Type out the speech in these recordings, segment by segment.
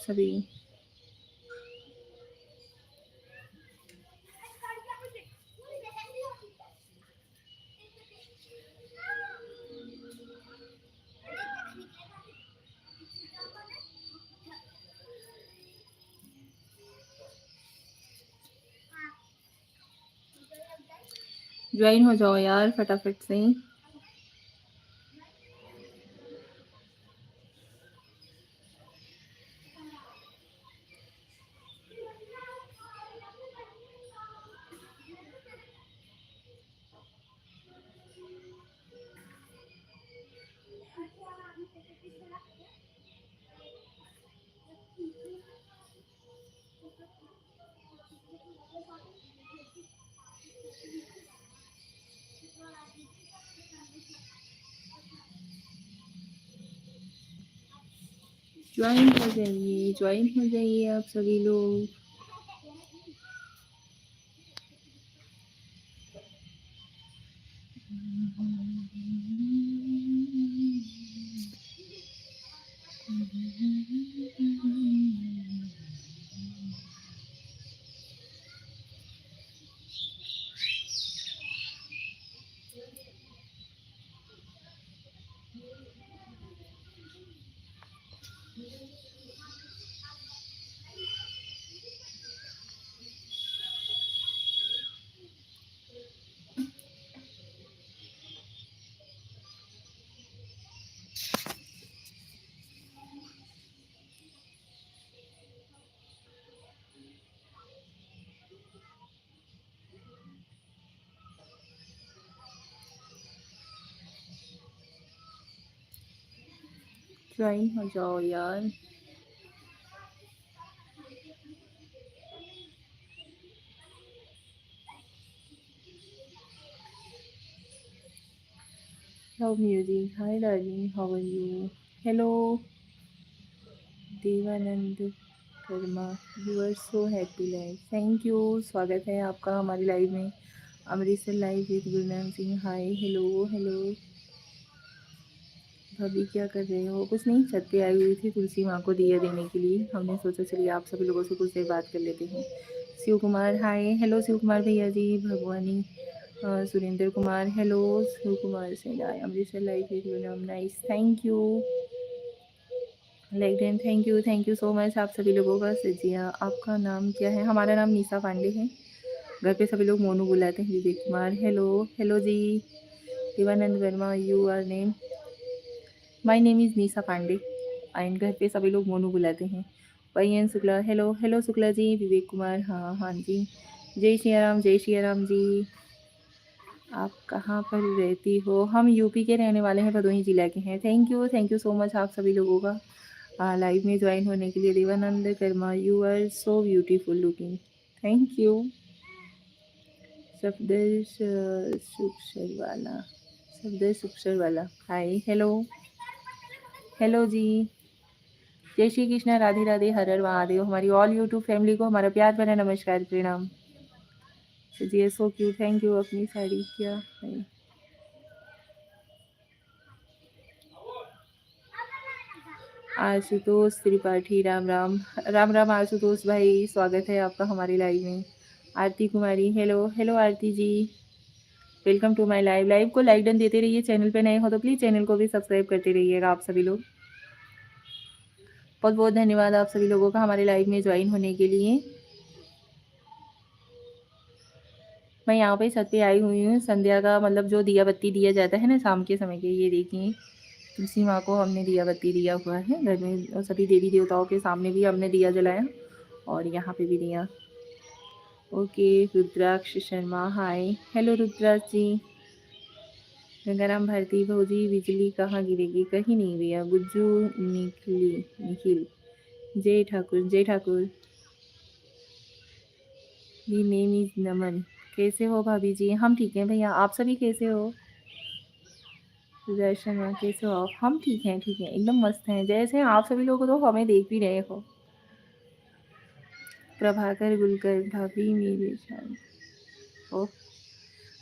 सभी। ज्वाइन हो जाओ यार फटाफट से। ज्वाइन हो जाइए आप सभी लोग। ज्वाइन हो जाओ यार। Love music. Hi darling, how are you? Hello, Devanand Verma. You are so happy life. Thank you. स्वागत है आपका हमारी लाइव में। Amritsar live with Gurnam Singh. Hi, hello hello. भाभी क्या कर रहे हो? कुछ नहीं, छत पे आई हुई थी तुलसी माँ को दिया देने के लिए। हमने सोचा चलिए आप सभी लोगों से कुछ देर बात कर लेते हैं। शिव कुमार हाय, हेलो शिव कुमार भैया जी। भगवानी सुरेंद्र कुमार हेलो। शिव कुमार से hi. Amritsar live with Gurnam nice, thank you. Like thank you so much आप सभी लोगों का। सजिया आपका नाम क्या है? हमारा नाम निशा पांडे है। घर पे सभी लोग मोनू बुलाते हैं। Vivek Kumar hello hello ji. Devanand Verma you are name? My name is Nisha Pandey and घर पे सभी लोग मोनू बुलाते हैं। Y N Shukla hello hello Shukla ji. Vivek Kumar हाँ हाँ जी। जय श्री राम जी। आप कहाँ पर रहती हो? हम यूपी के रहने वाले हैं, भदोही जिला के हैं। थैंक यू सो मच आप सभी लोगों का लाइव में ज्वाइन होने के लिए। Devanand Karma you are so beautiful looking, thank you. Safdar Sukshar वाला हाय हेलो हेलो जी। जय श्री कृष्णा, राधे राधे, हर हर महादेव। हमारी ऑल यूट्यूब फैमिली को हमारा प्यार भरा नमस्कार प्रणाम। जी सो क्यू, थैंक यू। अपनी साड़ी क्या है? आशुतोष त्रिपाठी राम राम राम राम। आशुतोष भाई स्वागत है आपका हमारी लाइव में। Aarti Kumari hello hello Aarti ji, welcome to my live. Live को लाइक डन देते रहिए। चैनल पे नए हो तो प्लीज़ चैनल को भी सब्सक्राइब करते रहिएगा आप सभी लोग। बहुत बहुत धन्यवाद आप सभी लोगों का हमारे लाइव में ज्वाइन होने के लिए। मैं यहाँ पे छत पे आई हुई हूँ। संध्या का मतलब जो दिया बत्ती दिया जाता है ना शाम के समय के, ये देखिए तुलसी माँ को हमने दिया बत्ती दिया हुआ है घर में, और सभी देवी देवताओं के सामने भी हमने दिया जलाया और यहाँ पे भी दिया। ओके रुद्राक्ष शर्मा हाय हेलो रुद्राक्ष जी। गंगाराम भारती भौजी बिजली कहाँ गिरेगी? कहीं नहीं भैया। गुज्जू निखिल जय ठाकुर दी नेम इज नमन। कैसे हो भाभी जी? हम ठीक हैं भैया, आप सभी कैसे हो? शर्मा कैसे हो आप? हम ठीक हैं एकदम मस्त हैं। जैसे आप सभी लोग तो हमें देख भी रहे हो। प्रभाकर गुलकर भाभी मेरे साथ। ओ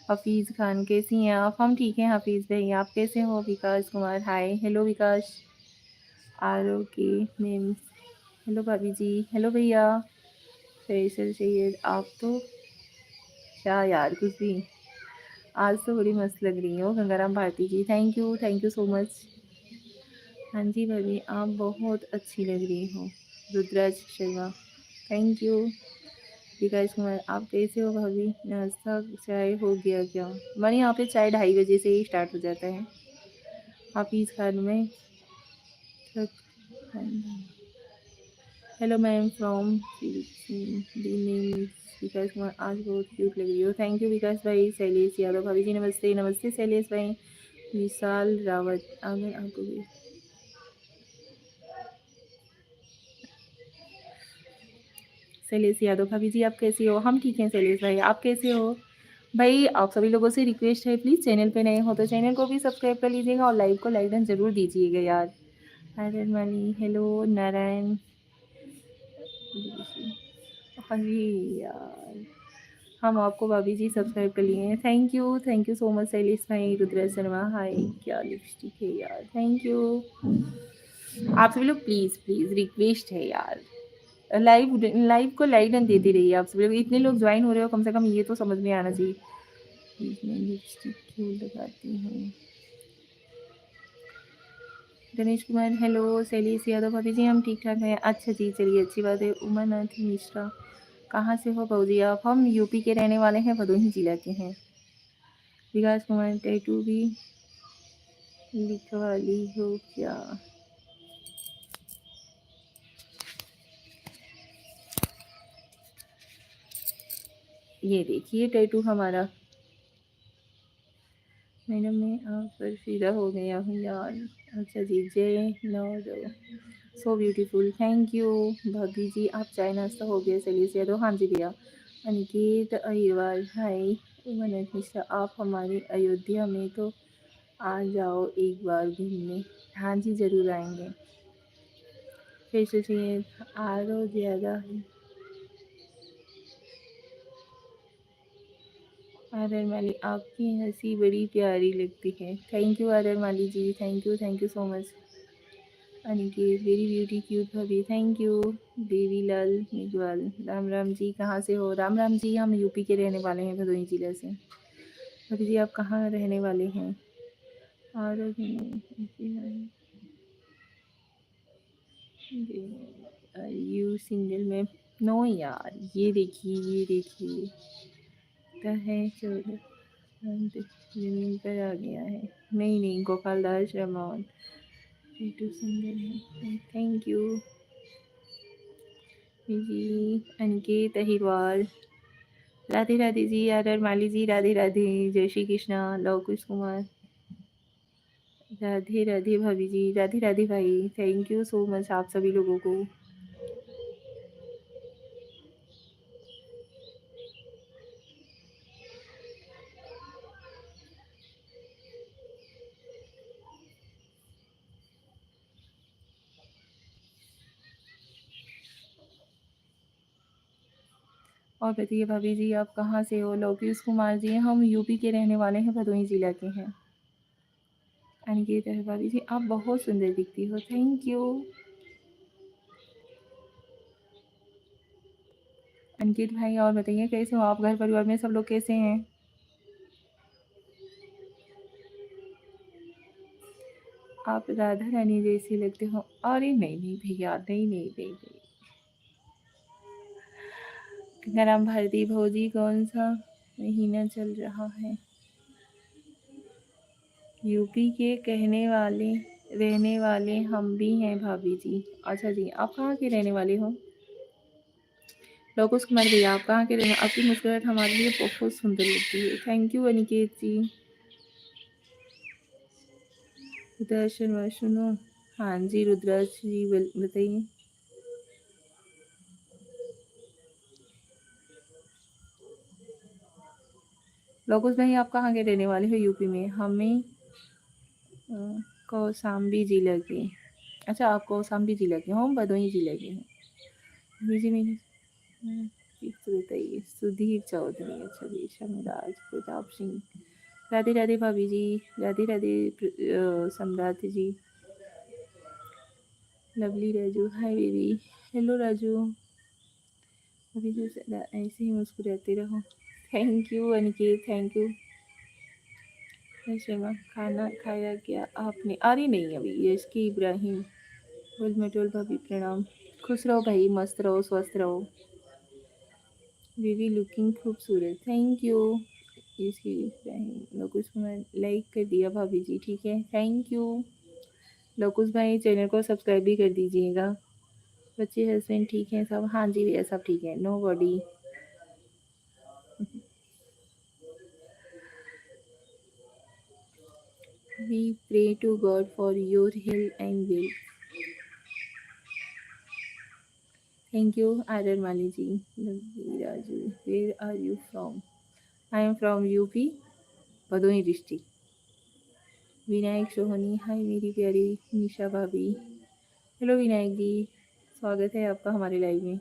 हफीज़ खान कैसी हैं आप? हम ठीक हैं हफीज़ भाई, आप कैसे हो? विकास कुमार हाय हेलो विकास। आर ओ के नेम हेलो भाभी जी, हेलो भैया। फैसल चाहिए आप तो क्या यार कुछ भी। आज तो बड़ी मस्त लग रही हो Gangaram Bharti ji, thank you so much. हाँ जी भाभी आप बहुत अच्छी लग रही हो। Rudraj Sharma, thank you. विकास कुमार आप कैसे हो भाभी, नाश्ता चाय हो गया क्या? हमारे यहाँ पे चाय 2:30 बजे से ही स्टार्ट हो जाता है। हाफिज़ खान में hello ma'am from the name Vikas Kumar आज बहुत क्यूट लग रही हो, थैंक यू विकास भाई। शैलेश यादव भाभी जी नमस्ते, नमस्ते शैलेश भाई। विशाल रावत अगर आपको भी शैलेश यादव भाभी जी आप कैसी हो? हम ठीक हैं शैलेश भाई, आप कैसे हो? भाई आप सभी लोगों से रिक्वेस्ट है प्लीज़ चैनल पे नए हो तो चैनल को भी सब्सक्राइब कर लीजिएगा और लाइव को लाइक डन जरूर दीजिएगा यार। आर्यन मनी हेलो नारायण। हाँ जी यार हम आपको भाभी जी सब्सक्राइब कर लिए हैं, thank you so much Shailesh भाई। रुद्र शर्मा हाय, क्या लिपस्टिक है यार, थैंक यू। आप सभी लोग प्लीज़ प्लीज़ रिक्वेस्ट है यार, लाइव लाइव को लाइक एंड देते रहिए। आप सभी लोग इतने लोग ज्वाइन हो रहे हो, कम से कम ये तो समझ में आना चाहिए। मैं लिपस्टिक क्यों लगाती हूँ? गणेश कुमार हेलो, शैलेश यादव भाभी जी हम ठीक ठाक हैं। अच्छा जी चलिए अच्छी बात है। उमानाथ मिश्रा कहाँ से हो भाजी आप? हम यूपी के रहने वाले हैं, भदोही जिला के हैं। विकास कुमार टैटू भी लिखवा ली हो क्या? ये देखिए टैटू हमारा। मैडम मैं आप पर फिदा हो गया हूँ यार। अच्छा जी जय नौ सो ब्यूटीफुल, थैंक यू। भाभी जी आप चाय नाश्ता हो गया? चलिए से तो हाँ जी भैया। अनिकेत अहिरवाल हाय। मनोज मिश्रा आप हमारे अयोध्या में तो आ जाओ एक बार घूमने। हाँ जी ज़रूर आएंगे। फिर सोचिए आरो ज़्यादा है। आर माली आपकी हंसी बड़ी प्यारी लगती है, thank you R Mali ji, thank you so much. Aniket very beauty cute भाभी, थैंक यू। देवी लाल मेघवाल राम राम जी कहाँ से हो? राम राम जी हम यूपी के रहने वाले हैं, भदोही जिले से। भाभी जी आप कहाँ रहने वाले हैं? और यू सिंगल में? नो यार ये देखिए तो है चलो जमीन पर आ गया है। नहीं गोपाल दास रमान टू सिंगल है, थैंक यू जी। अनिकेत अहिरवाल राधे राधे जी, आर आर माली जी राधे राधे, जय श्री कृष्णा। लव कुश कुमार राधे राधे भाभी जी, राधे राधे भाई, थैंक यू सो मच आप सभी लोगों को। और बताइए भाभी जी आप कहाँ से हो? लोकेश कुमार जी हम यूपी के रहने वाले हैं, भदोही जिला के हैं। अनिकेत है भाभी जी आप बहुत सुंदर दिखती हो, थैंक यू। अनिकेत भाई और बताइए कैसे हो आप? घर परिवार में सब लोग कैसे हैं? आप राधा रानी जैसी लगते हो। अरे नहीं भैया, नहीं। गंगाराम भारती भौजी कौन सा महीना चल रहा है? यूपी के कहने वाले रहने वाले हम भी हैं भाभी जी। अच्छा जी आप कहाँ के रहने वाले हो? लोकुश कुमार भैया आप कहाँ के रहने? आपकी मुस्कुराहट हमारे लिए बहुत सुंदर लगती है, थैंक यू अनिकेत जी। दर्शन सुनो। हाँ जी रुद्राज जी बताइए। लोकुश भाई आप कहाँ के रहने वाले हो यूपी में? हमें कौशाम्बी जिला के। अच्छा आप कौशाम्बी जिला के हो, हम भदोही जिले के हैं। जी मेरे फिक्स बताइए। सुधीर चौधरी अच्छा जी, शमराज प्रताप सिंह राधे राधे भाभी जी, Radhe Radhe Samrat ji. Lovely Raju, hi baby, hello Raju. अभी जो ऐसे ही मुस्कुराते रहो। Thank you Aniket, thank you. Sharma, खाना खाया क्या आपने? अरे नहीं अभी, यश की इब्राहिम, बोल मटोल भाभी प्रणाम। खुश रहो भाई, मस्त रहो, स्वस्थ रहो। बेबी लुकिंग खूबसूरत, थैंक यू। इसकी इब्राहिम, लोकुश कुमार लाइक कर दिया भाभी जी, ठीक है, थैंक यू। लोकुश भाई चैनल को सब्सक्राइब भी कर दीजिएगा। बच्चे हस्बैंड ठीक हैं सब? हाँ जी भैया सब ठीक है, no body. We pray to God for your health and wealth. Thank you Adar Mali ji. Raju, where are you from? I am from UP, Bhadohi district. Vinayak Sohni, hi मेरी प्यारी निशा भाभी। हेलो विनायक जी, स्वागत है आपका हमारे लाइव में।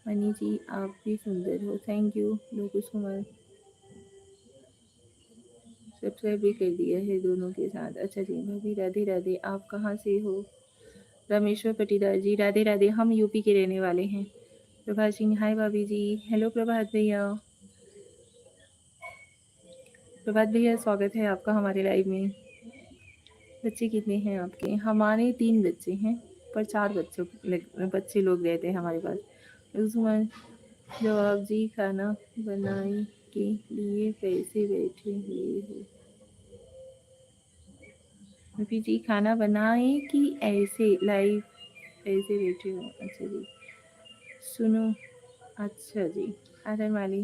मनी जी आप भी सुंदर हो, thank you. Lokush Kumar subscribe भी कर दिया है दोनों के साथ। अच्छा जी भाभी, राधे राधे। आप कहाँ से हो? रामेश्वर पटीदार जी, राधे राधे। हम यूपी के रहने वाले हैं। प्रभात सिंह, हाय भाभी जी। हेलो प्रभात भैया। प्रभात भैया स्वागत है आपका हमारे लाइव में। बच्चे कितने हैं आपके? हमारे 3 बच्चे हैं, पर 4 बच्चे लोग रहते हैं हमारे पास। उसमें जवाब जी, खाना बनाने के लिए कैसे बैठे हुए हो? अभी जी खाना बनाए कि ऐसे लाइव ऐसे बैठे हो? अच्छा जी, सुनो। अच्छा जी, अरे माली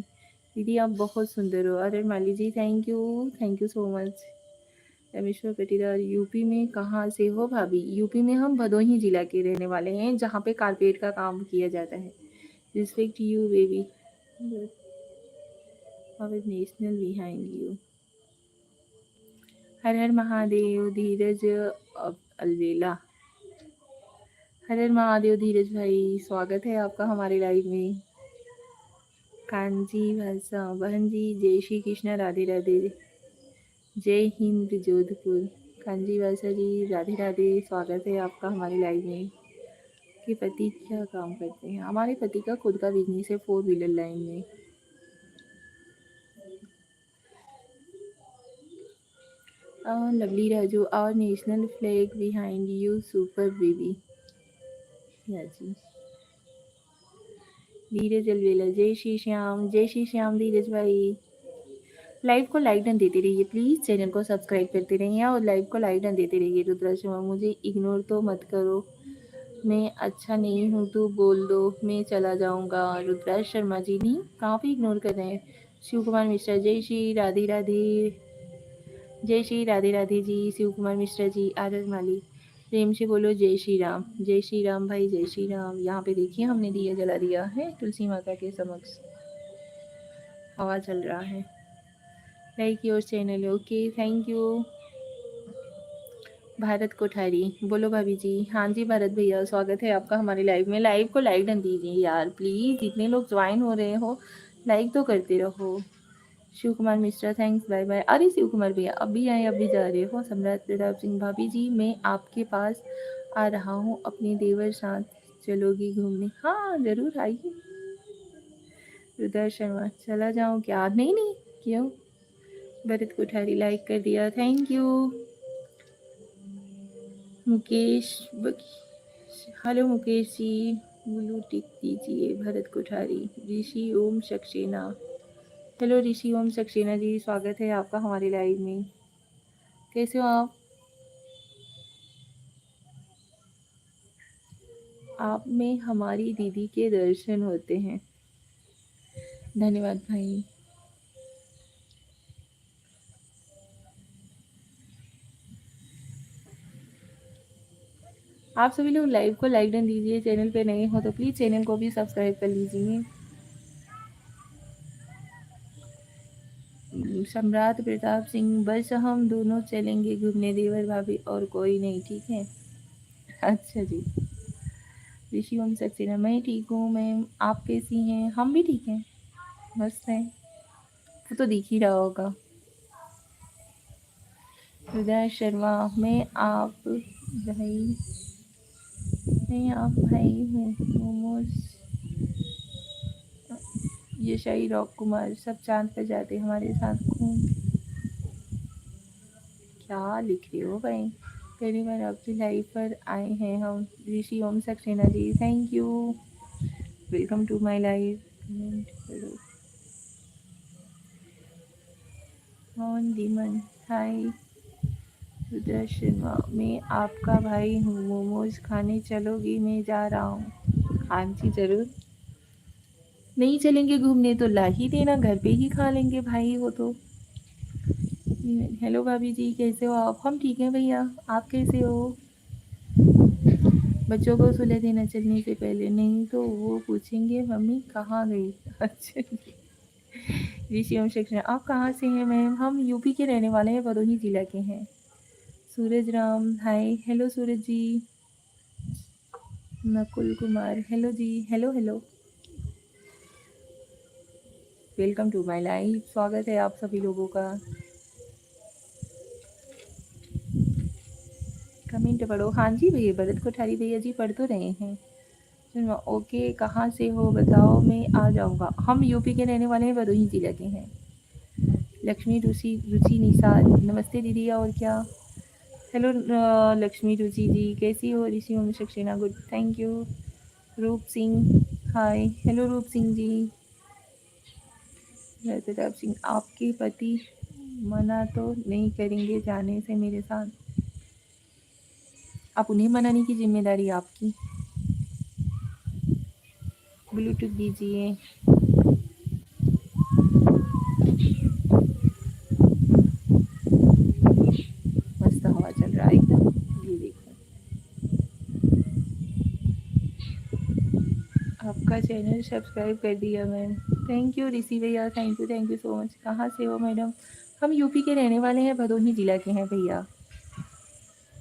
दीदी आप बहुत सुंदर हो। अरे Mali ji thank you so much. Rameshwar Patidar, UP में कहाँ से हो भाभी? यूपी में हम भदोही जिला के रहने वाले हैं, जहाँ पे कारपेट का काम किया जाता है। Respect you baby, national behind you. हर हर महादेव धीरज अलवेला। हर हर महादेव धीरज भाई, स्वागत है आपका हमारे लाइव में। कांजी भाषा बहन जी, जय श्री कृष्ण, राधे राधे, जय हिंद जोधपुर। कांजी भाषा जी राधे राधे, स्वागत है आपका हमारे लाइव में। के पति क्या काम करते हैं? हमारे पति का खुद का बिजनेस है 4 व्हीलर लाइन में। लवली राजू, और national flag behind you, super baby. या जी, धीरज अलवेला, जय श्री श्याम धीरज भाई। लाइव को लाइक डन देते रहिए प्लीज़, चैनल को सब्सक्राइब करते रहिए और लाइव को लाइक डन देते रहिए। रुद्रा शर्मा, मुझे इग्नोर तो मत करो, मैं अच्छा नहीं हूँ तो बोल दो, मैं चला जाऊँगा। रुद्रा शर्मा जी नहीं, कहाँ पे इग्नोर कर रहे हैं? शिव कुमार मिश्रा, जय श्री राधे राधे, जय श्री राधे राधे जी। शिव कुमार मिश्रा जी, आदर माली, प्रेम से बोलो जय श्री राम। जय श्री राम भाई, जय श्री राम। यहाँ पे देखिए हमने दिया जला दिया है तुलसी माता के समक्ष, हवा चल रहा है। Like your channel, okay thank you. Bharat Kothari, बोलो भाभी जी। हाँ जी भारत भैया, स्वागत है आपका हमारे लाइव में। लाइव को लाइक डन दीजिए यार प्लीज़, जितने लोग ज्वाइन हो रहे हो लाइक तो करते रहो। Shiv Kumar Mishra, thanks, bye bye. अरे शिव कुमार भैया अभी आए अभी जा रहे हो? सम्राट प्रताप सिंह, भाभी जी मैं आपके पास आ रहा हूँ, अपने देवर साथ चलोगी घूमने? हाँ ज़रूर आइए। रुद्र शर्मा, चला जाऊँ क्या? नहीं नहीं, क्यों? भरत कोठारी लाइक कर दिया, thank you. Mukesh hello Mukesh ji, blue tick दीजिए। भरत कोठारी, ऋषि ओम सक्सेना, हेलो ऋषि ओम सक्सेना जी, स्वागत है आपका हमारे लाइव में। कैसे हो आप? आप में हमारी दीदी के दर्शन होते हैं। धन्यवाद भाई। आप सभी लोग लाइव को लाइक डन दीजिए, चैनल पे नए हो तो प्लीज़ चैनल को भी सब्सक्राइब कर लीजिए। सम्राट प्रताप सिंह, बस हम दोनों चलेंगे घूमने, देवर भाभी और कोई नहीं, ठीक है? अच्छा जी। ऋषि ओम सक्सेना, मैं ठीक हूँ मैम, आप कैसी हैं? हम भी ठीक हैं, मस्त हैं, वो तो दिख ही रहा होगा। हृदय शर्मा, मैं आप भाई हैं आप भाई मोमोज यशाई रॉक कुमार सब चांद पर जाते हमारे साथ घूम। क्या लिख रहे हो भाई? पहली बार आपकी लाइफ पर आए हैं हम। Rishi Om Saxena ji thank you, welcome to my life. Comment करो। मोहन दीमन हाय। रुद्र शर्मा मैं आपका भाई हूँ, मोमोज खाने चलोगी? मैं जा रहा हूँ। हाँ जी जरूर। नहीं चलेंगे घूमने तो ला ही देना, घर पे ही खा लेंगे भाई वो तो। हेलो भाभी जी कैसे हो आप? हम ठीक हैं भैया, आप कैसे हो? बच्चों को सुला देना चलने से पहले, नहीं तो वो पूछेंगे मम्मी कहाँ गई। अच्छा ऋषि ओम शिक्षण आप कहाँ से हैं मैम? हम यूपी के रहने वाले हैं, भदोही जिला के हैं। Suraj Ram hi. Hello Suraj ji. Nakul Kumar hello ji. Hello hello, welcome to my life. स्वागत है आप सभी लोगों का। कमेंट पढ़ो। हाँ जी भैया, भरत कोठारी भैया जी पढ़ तो रहे हैं। ओके कहाँ से हो बताओ, मैं आ जाऊँगा। हम यूपी के रहने वाले हैं, भदोही जिला के हैं। लक्ष्मी रुचि निशा नमस्ते दीदी, और क्या? हेलो लक्ष्मी रुचि जी कैसी हो? ऋषि Om Saxena good thank you. रूप सिंह हाय। हेलो रूप सिंह जी। प्रताप सिंह आपके पति मना तो नहीं करेंगे जाने से मेरे साथ? आप उन्हें मनाने की जिम्मेदारी आपकी। ब्लूटूथ दीजिए। मस्त हवा चल रहा है एकदम, ये देखो। आपका चैनल सब्सक्राइब कर दिया मैम, थैंक यू ऋषि भैया, थैंक यू सो मच। कहाँ से हो मैडम? हम यूपी के रहने वाले हैं, भदोही जिला के हैं भैया।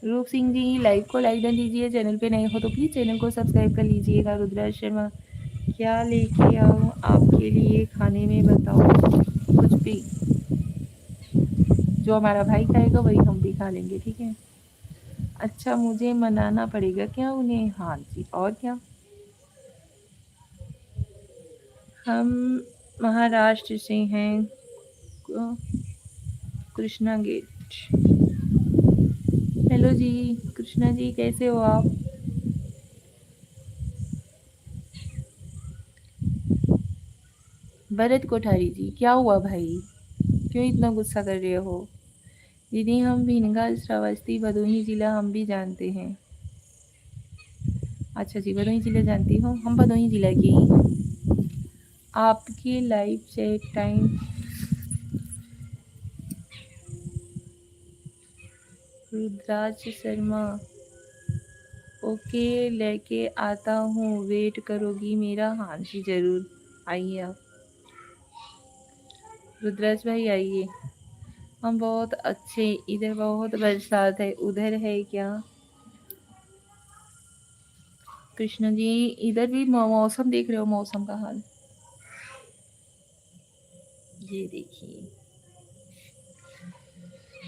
रूप सिंह जी लाइव को लाइक डन दीजिए, चैनल पे नए हो तो प्लीज़ चैनल को सब्सक्राइब कर लीजिएगा। रुद्राज शर्मा क्या लेके आऊँ आपके लिए खाने में बताओ? कुछ भी जो हमारा भाई खाएगा वही हम भी खा लेंगे, ठीक है? अच्छा मुझे मनाना पड़ेगा क्या उन्हें? हाँ जी, और क्या। हम महाराष्ट्र से हैं, कृष्णा गेट। हेलो जी कृष्णा जी कैसे हो आप? भरत कोठारी जी क्या हुआ भाई, क्यों इतना गुस्सा कर रहे हो? दीदी हम भिनगा श्रावस्ती भदोही जिला हम भी जानते हैं। अच्छा जी भदोही जिला जानती हो, हम भदोही जिला की ही। आपके live chat time Rudras Sharma okay लेके आता हूँ, वेट करोगी मेरा? हाँ जी जरूर आइए आप। रुद्राज भाई आइए। हम बहुत अच्छे, इधर बहुत बरसात है, उधर है क्या? कृष्ण जी इधर भी मौसम देख रहे हो, मौसम का हाल ये देखिए।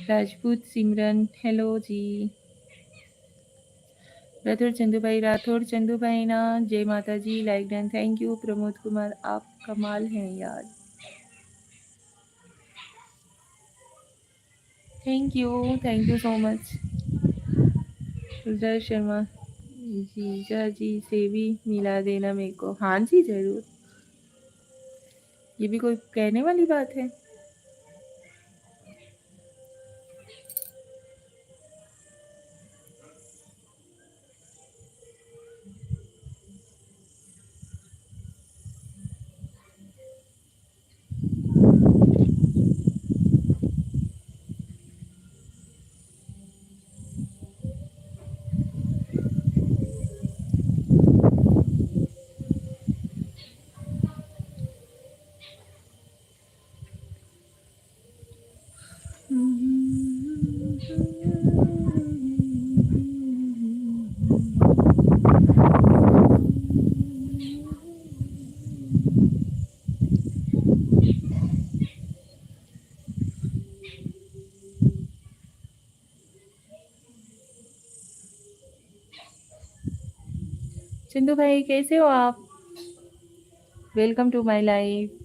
राजपूत सिमरन हेलो जी। राठौर चंदू भाई ना जय माता जी like done thank you. Pramod Kumar आप कमाल हैं यार, thank you so much. Rudra Sharma जीजा जी से भी मिला देना मेरे को। हाँ जी जरूर, ये भी कोई कहने वाली बात है। सिंधु भाई कैसे हो आप? Welcome to my life.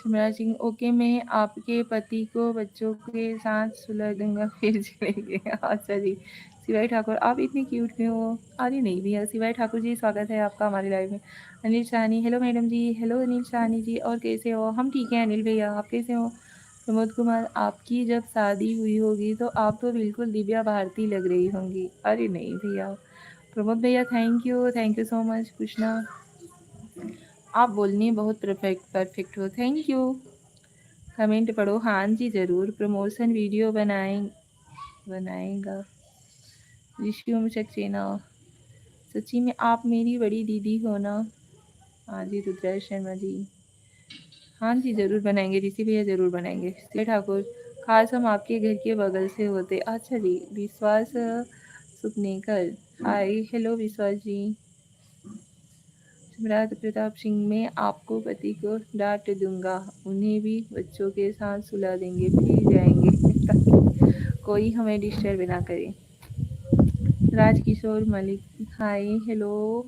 Shimraj Singh okay, मैं आपके पति को बच्चों के साथ सुला दूंगा फिर चलेंगे। अच्छा जी। शिवाई ठाकुर आप इतनी क्यूट क्यों हो? अरे नहीं भैया। शिवाई ठाकुर जी स्वागत है आपका हमारी लाइव में। अनिल शाहनी हेलो मैडम जी। हेलो अनिल शाहनी जी, और कैसे हो? हम ठीक हैं अनिल भैया, आप कैसे हो? प्रमोद कुमार आपकी जब शादी हुई होगी तो आप तो बिल्कुल दिव्या भारती लग रही होंगी। अरे नहीं भैया। प्रमोद भैया thank you so much. Krishna आप बोलने बहुत परफेक्ट हो, थैंक यू। कमेंट पढ़ो। हाँ जी ज़रूर, प्रमोशन वीडियो बनाएगा ऋषियों सक्सेना। सच्ची में आप मेरी बड़ी दीदी हो ना? हाँ जी रुद्रा शर्मा जी। हाँ जी ज़रूर बनाएंगे, ऋषि भैया ज़रूर बनाएंगे। श्री ठाकुर खास हम आपके घर के बगल से होते। अच्छा जी। विश्वास सुपनेकर हाय हेलो विश्वास जी। सम्राट प्रताप सिंह मैं आपको पति को डांट दूंगा, उन्हें भी बच्चों के साथ सुला देंगे फिर जाएंगे ताकि कोई हमें डिस्टर्ब ना करे। Rajkishore Malik hi hello.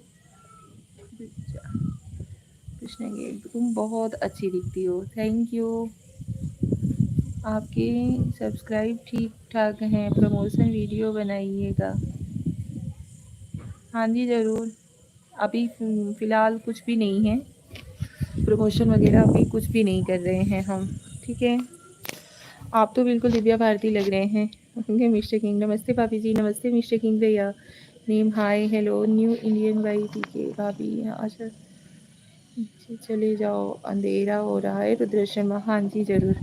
Krishna get तुम बहुत अच्छी दिखती हो, थैंक यू। आपके सब्सक्राइब ठीक ठाक हैं, प्रमोशन वीडियो बनाइएगा। हाँ जी ज़रूर। अभी फ़िलहाल कुछ भी नहीं है, प्रमोशन वगैरह अभी कुछ भी नहीं कर रहे हैं हम, ठीक है। आप तो बिल्कुल दिव्या भारती लग रहे हैं। ओके मिस्टर किंग नमस्ते भाभी जी। नमस्ते मिस्टर किंग भैया। Name hi hello new Indian Y PK भाभी। अच्छा चले जाओ अंधेरा हो रहा है। रुद्र शर्मा हाँ जी ज़रूर।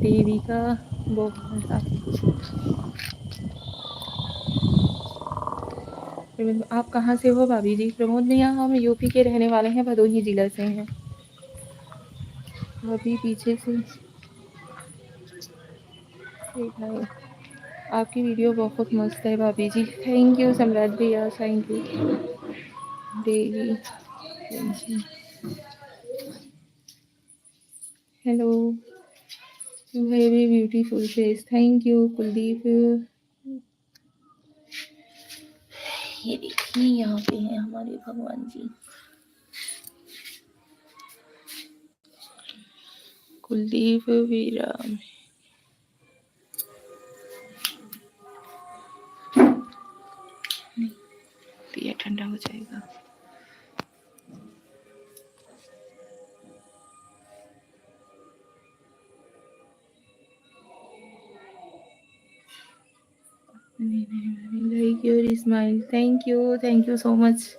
देविका आप कहाँ से हो भाभी जी? प्रमोद भैया हम यूपी के रहने वाले हैं, भदोही जिला से हैं। अभी पीछे से भाई आपकी वीडियो बहुत मस्त है भाभी जी, थैंक यू सम्राट भैया, thank you. Devi hello very beautiful face, thank you Kuldeep. ये देखिए यहाँ पे हैं हमारे भगवान जी, कुलदीप वीरा। तो ये ठंडा हो जाएगा। Like your smile, thank you so much,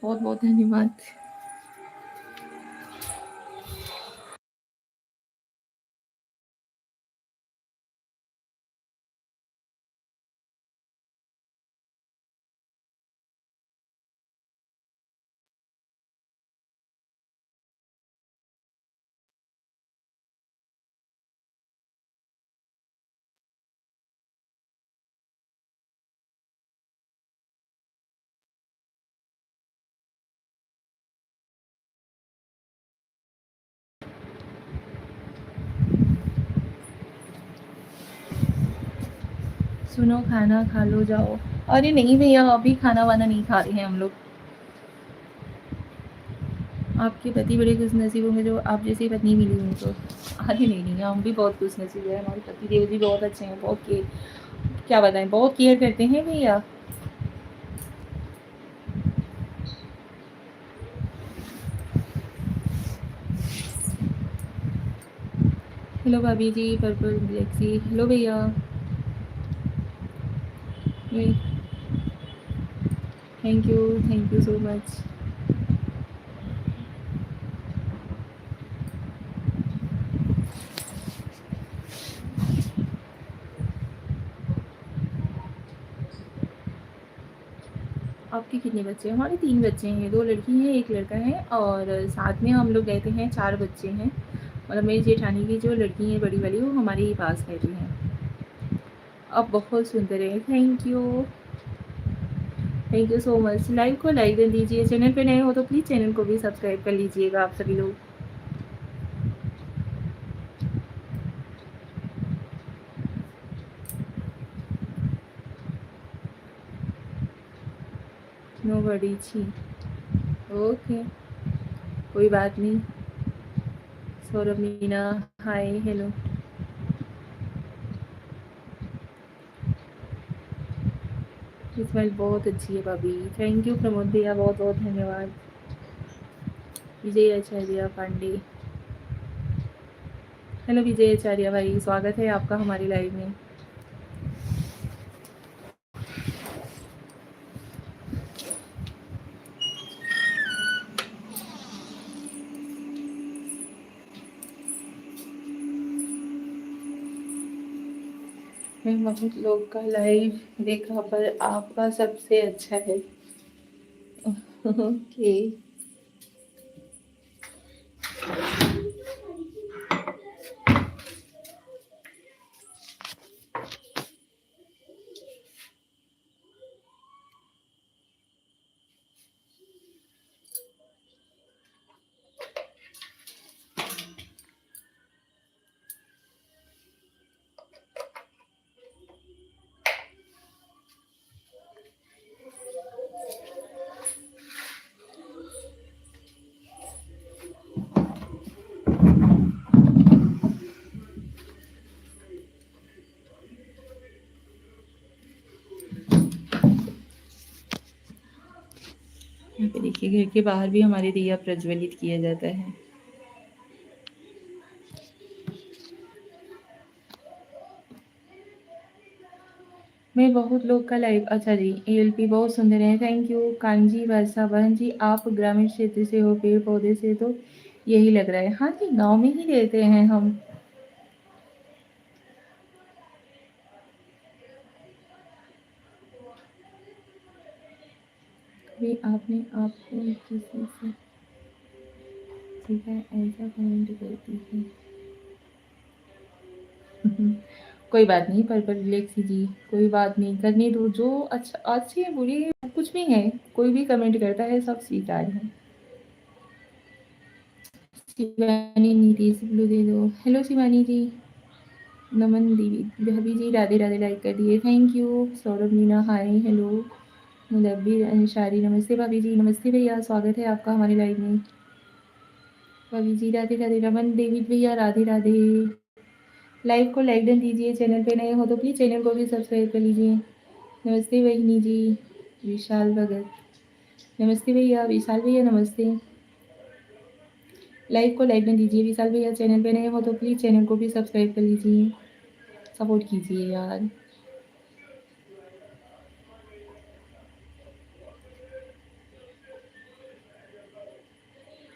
बहुत बहुत धन्यवाद। सुनो खाना खा लो जाओ। अरे नहीं भैया अभी खाना वाना नहीं खा रहे हैं हम लोग। आपके पति बड़े खुश नसीब होंगे जो आप जैसी पत्नी मिली उनको। अरे नहीं हम भी बहुत खुश नसीब है, हमारे पति देव जी बहुत अच्छे हैं, बहुत केयर, क्या बताएं, बहुत केयर करते हैं भैया। हेलो भाभी जी, पर्पल गैलेक्सी हेलो भैया। Thank you so much. आपके कितने बच्चे हैं? हमारे 3 बच्चे हैं, 2 लड़की हैं, 1 लड़का है और साथ में हम लोग रहते हैं, 4 बच्चे हैं। मतलब मेरी जेठानी की जो लड़की है बड़ी वाली, वो हमारे ही पास रहती हैं। आप बहुत सुंदर हैं, thank you so much. Live को लाइक कर दीजिए, चैनल पे नए हो तो प्लीज़ चैनल को भी सब्सक्राइब कर लीजिएगा आप सभी लोग। नो बड़ी छी, ओके, कोई बात नहीं। Saurabh Meena, hi hello. Smile बहुत अच्छी है भाभी, थैंक यू प्रमोद भैया, बहुत बहुत धन्यवाद। विजय आचार्य पांडे, हेलो विजय आचार्य भाई, स्वागत है आपका हमारी लाइव में। मैं बहुत लोग का लाइव देखा पर आपका सबसे अच्छा है। ओके। यहाँ पे देखिए, घर के बाहर भी हमारे दिया प्रज्वलित किया जाता है। मैं बहुत लोग का लाइव, अच्छा जी, एएलपी बहुत सुंदर है, थैंक यू। कांजी वर्षा बहन जी, आप ग्रामीण क्षेत्र से हो, पेड़ पौधे से तो यही लग रहा है। हाँ जी, गांव में ही रहते हैं हम। कभी आपने आपको किसी से सीखा ऐसा कमेंट करती है? कोई बात नहीं, पर रिलैक्सी जी, कोई बात नहीं, करने दो। जो अच्छा, अच्छे बुरे कुछ भी है, कोई भी कमेंट करता है, सब स्वीकार है। शिवानी नीतीश ब्लू दे दो, हेलो शिवानी जी। नमन देवी भाभी जी, राधे राधे, लाइक कर दिए, thank you. Saurabh Meena, hi hello. Mudabbir Ansari, नमस्ते भाभी जी, नमस्ते भैया, स्वागत है आपका हमारी लाइव में। भाभी जी राधे राधे। रमन डेविड भैया, राधे राधे। लाइव को लाइक डन दीजिए, चैनल पे नए हो तो प्लीज़ चैनल को भी सब्सक्राइब कर लीजिए। नमस्ते वहिनी जी। विशाल भगत, नमस्ते भैया, विशाल भैया नमस्ते। लाइव को लाइक डन दीजिए विशाल भैया, चैनल पे नए हो तो प्लीज़ चैनल को भी सब्सक्राइब कर लीजिए, सपोर्ट कीजिए यार।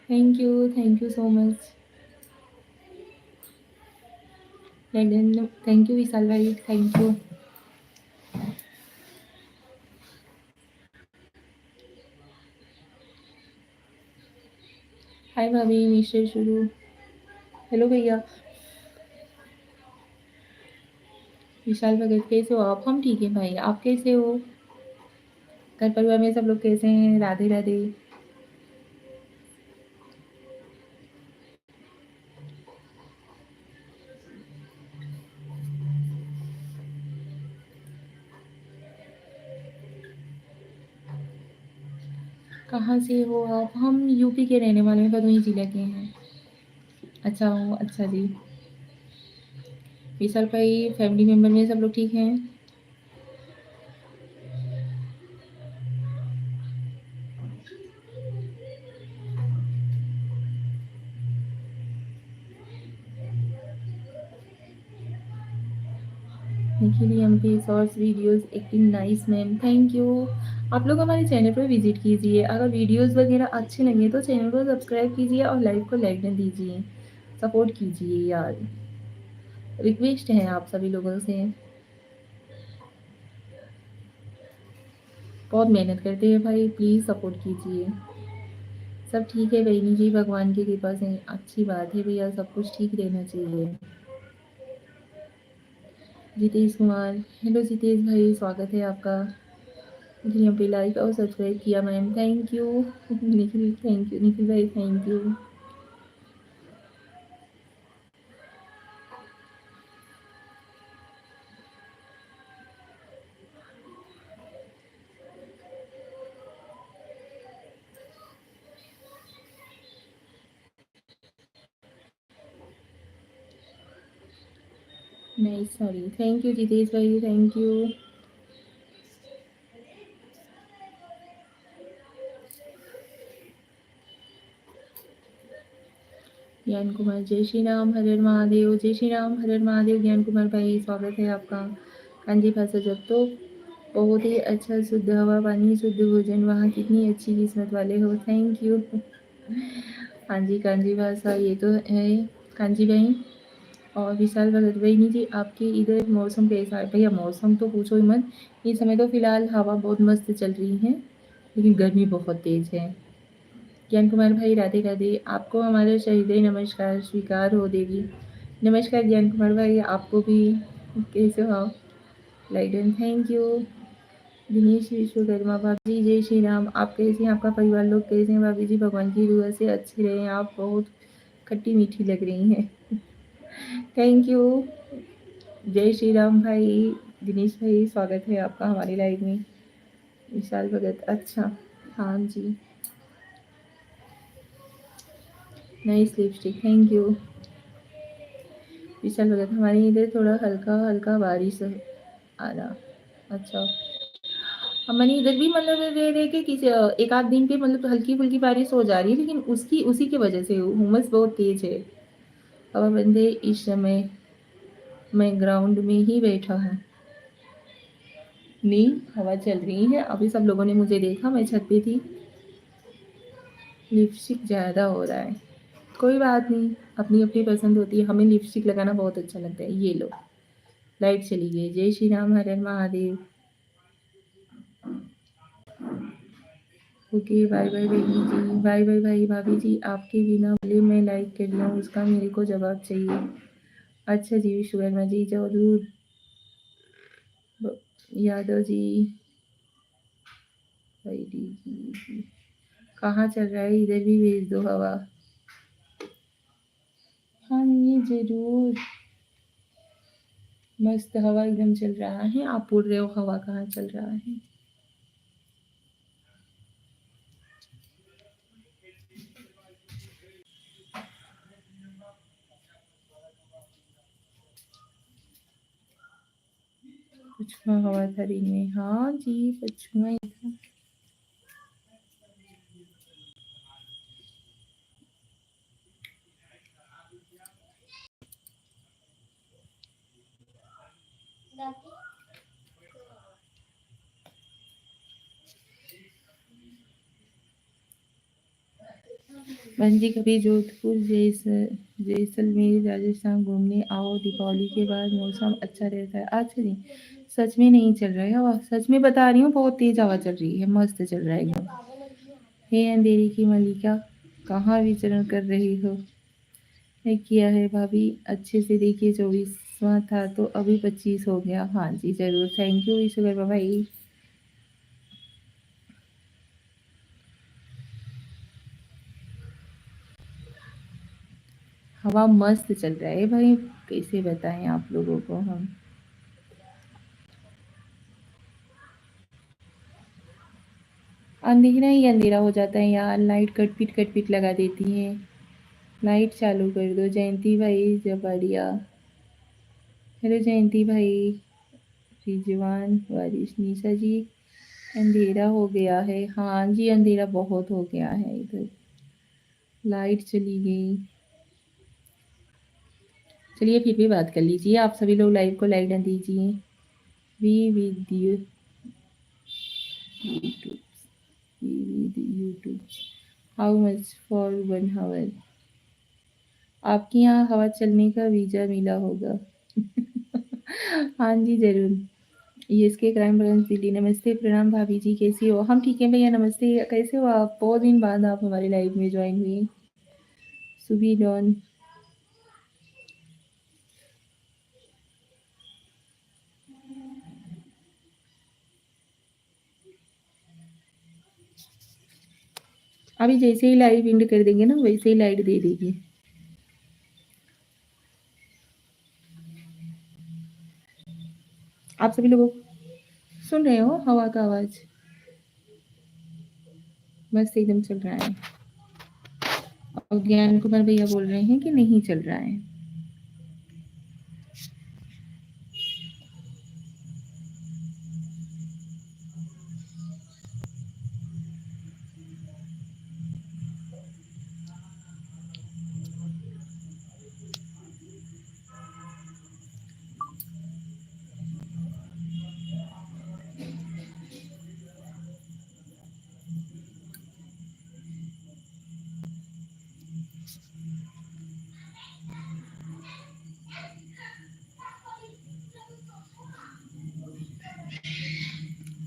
Thank you so much. Like done, thank you Vishal भाई, थैंक यू। हाय भाभी, मिस्टर शुरू, हेलो भैया। विशाल भगत, कैसे हो आप? हम ठीक है भाई, आप कैसे हो? घर परिवार में सब लोग कैसे हैं? राधे राधे। कहाँ से हो आप? हम यूपी के रहने वाले हैं, भदोही जिला के हैं। अच्छा हो, अच्छा जी। विशाल भाई, फैमिली मेम्बर में सब लोग ठीक हैं? Nikhil MP, shorts videos acting nice ma'am, thank you. आप लोग हमारे चैनल पर विजिट कीजिए, अगर वीडियोस वगैरह अच्छे लगे तो चैनल को सब्सक्राइब कीजिए और लाइव को लाइक कर दीजिए, सपोर्ट कीजिए यार, रिक्वेस्ट है आप सभी लोगों से। बहुत मेहनत करते हैं भाई, प्लीज़ सपोर्ट कीजिए। सब ठीक है बहनी जी, भगवान की कृपा से अच्छी बात है भैया, सब कुछ ठीक रहना चाहिए। जितेश कुमार, हेलो जितेश भाई, स्वागत है आपका। जी यहाँ पे लाइक और सब्सक्राइब किया ma'am, thank you. Nikhil thank you, Nikhil भाई थैंक यू। नहीं सॉरी, थैंक यू जितेश भाई, थैंक यू। ज्ञान कुमार, जय श्री राम हर हर महादेव, जय श्री राम हर हर महादेव। ज्ञान कुमार भाई स्वागत है आपका। कांजी भाषा जब तो बहुत ही अच्छा, शुद्ध हवा पानी शुद्ध भोजन, वहाँ कितनी अच्छी किस्मत वाले हो, थैंक यू। हाँ जी कांजी भाषा ये तो है। कांजी भाई और विशाल भगत बहनी जी, आपके इधर मौसम कैसा है? भैया मौसम तो पूछो ही मत, इस समय तो फिलहाल हवा बहुत मस्त चल रही है, लेकिन गर्मी बहुत तेज है। ज्ञान कुमार भाई राधे राधे, आपको हमारा शहीदे नमस्कार स्वीकार हो देगी। नमस्कार ज्ञान कुमार भाई, आपको भी। कैसे हो आप? लाइडन थैंक यू। दिनेश विश्वकर्मा, भाभी जी जय श्री राम, आप कैसे हैं? आपका परिवार लोग कैसे हैं? भाभी जी भगवान की दुआ से अच्छे रहे, आप बहुत खट्टी मीठी लग रही हैं। Thank you. जय श्री राम भाई। दिनेश भाई स्वागत है आपका हमारी लाइव में। विशाल भगत, अच्छा हाँ जी, नाइस लिपस्टिक, थैंक यू। विशाल भगत, हमारे इधर थोड़ा हल्का हल्का बारिश आ रहा। अच्छा, हमारे इधर भी मतलब रह रहे के किसी एक आध दिन पे मतलब हल्की फुल्की बारिश हो जा रही है, लेकिन उसकी उसी की वजह से हुमस बहुत तेज है। हवा बंद है इस समय, मैं ग्राउंड में ही बैठा हूँ। नहीं हवा चल रही है, अभी सब लोगों ने मुझे देखा, मैं छत पे थी। लिपस्टिक ज़्यादा हो रहा है, कोई बात नहीं, अपनी अपनी पसंद होती है, हमें लिपस्टिक लगाना बहुत अच्छा लगता है। ये लो, लाइट चली गई। जय श्री राम हर हर महादेव। ओके बाय बाय बहनी जी, बाय बाय भाई। भाभी जी आपके बिना बोले मैं लाइक कर रही हूँ, उसका मेरे को जवाब चाहिए। अच्छा जी विश्वकर्मा जी जरूर। यादव जी, भाई जी कहाँ चल रहा है? इधर भी भेज दो हवा। हाँ ये जरूर, मस्त हवा एकदम चल रहा है। आप बोल रहे हो हवा कहाँ चल रहा है? पचमा हवा धरी में, हाँ जी पचमा। बहन जी कभी जोधपुर जैसलमेर राजस्थान घूमने आओ, दीपावली के बाद मौसम अच्छा रहता है। अच्छा जी, सच में नहीं चल रहा है हवा, सच में बता रही हूँ, बहुत तेज हवा चल रही है, मस्त चल रहा है एकदम। हे अंधेरी की मलिका, कहाँ विचरण कर रही हो? है किया है भाभी, अच्छे से देखिए, 24वां था तो अभी 25 हो गया। हाँ जी जरूर, थैंक यू विश्वकर्मा भाई। हवा मस्त चल रहा है भाई, कैसे बताएं आप लोगों को हम। अंधेरा ही अंधेरा हो जाता है यार, लाइट कट पीट लगा देती है। लाइट चालू कर दो। जयंती भाई जबाड़िया, हेलो जयंती भाई। रिजवान वारिस निशा जी, अंधेरा हो गया है। हाँ जी अंधेरा बहुत हो गया है इधर, लाइट चली गई। चलिए फिर भी बात कर लीजिए, आप सभी लोग लाइव को लाइक न दीजिए। We with you, YouTube, we with YouTube, how much for 1 hour? आपके यहाँ हवा चलने का वीजा मिला होगा। हाँ जी जरूर, ईएसके क्राइम ब्रांच दिल्ली। नमस्ते, प्रणाम भाभी जी, कैसी हो? हम ठीक हैं भैया, नमस्ते। कैसे हो आप? बहुत दिन बाद आप हमारी लाइव में ज्वाइन हुई। सुबी डॉन। अभी जैसे ही लाइव एंड कर देंगे ना, वैसे ही लाइट दे देगी। आप सभी लोग सुन रहे हो हवा का आवाज? मस्त एकदम चल रहा है। और ज्ञान कुमार भैया बोल रहे हैं कि नहीं चल रहा है।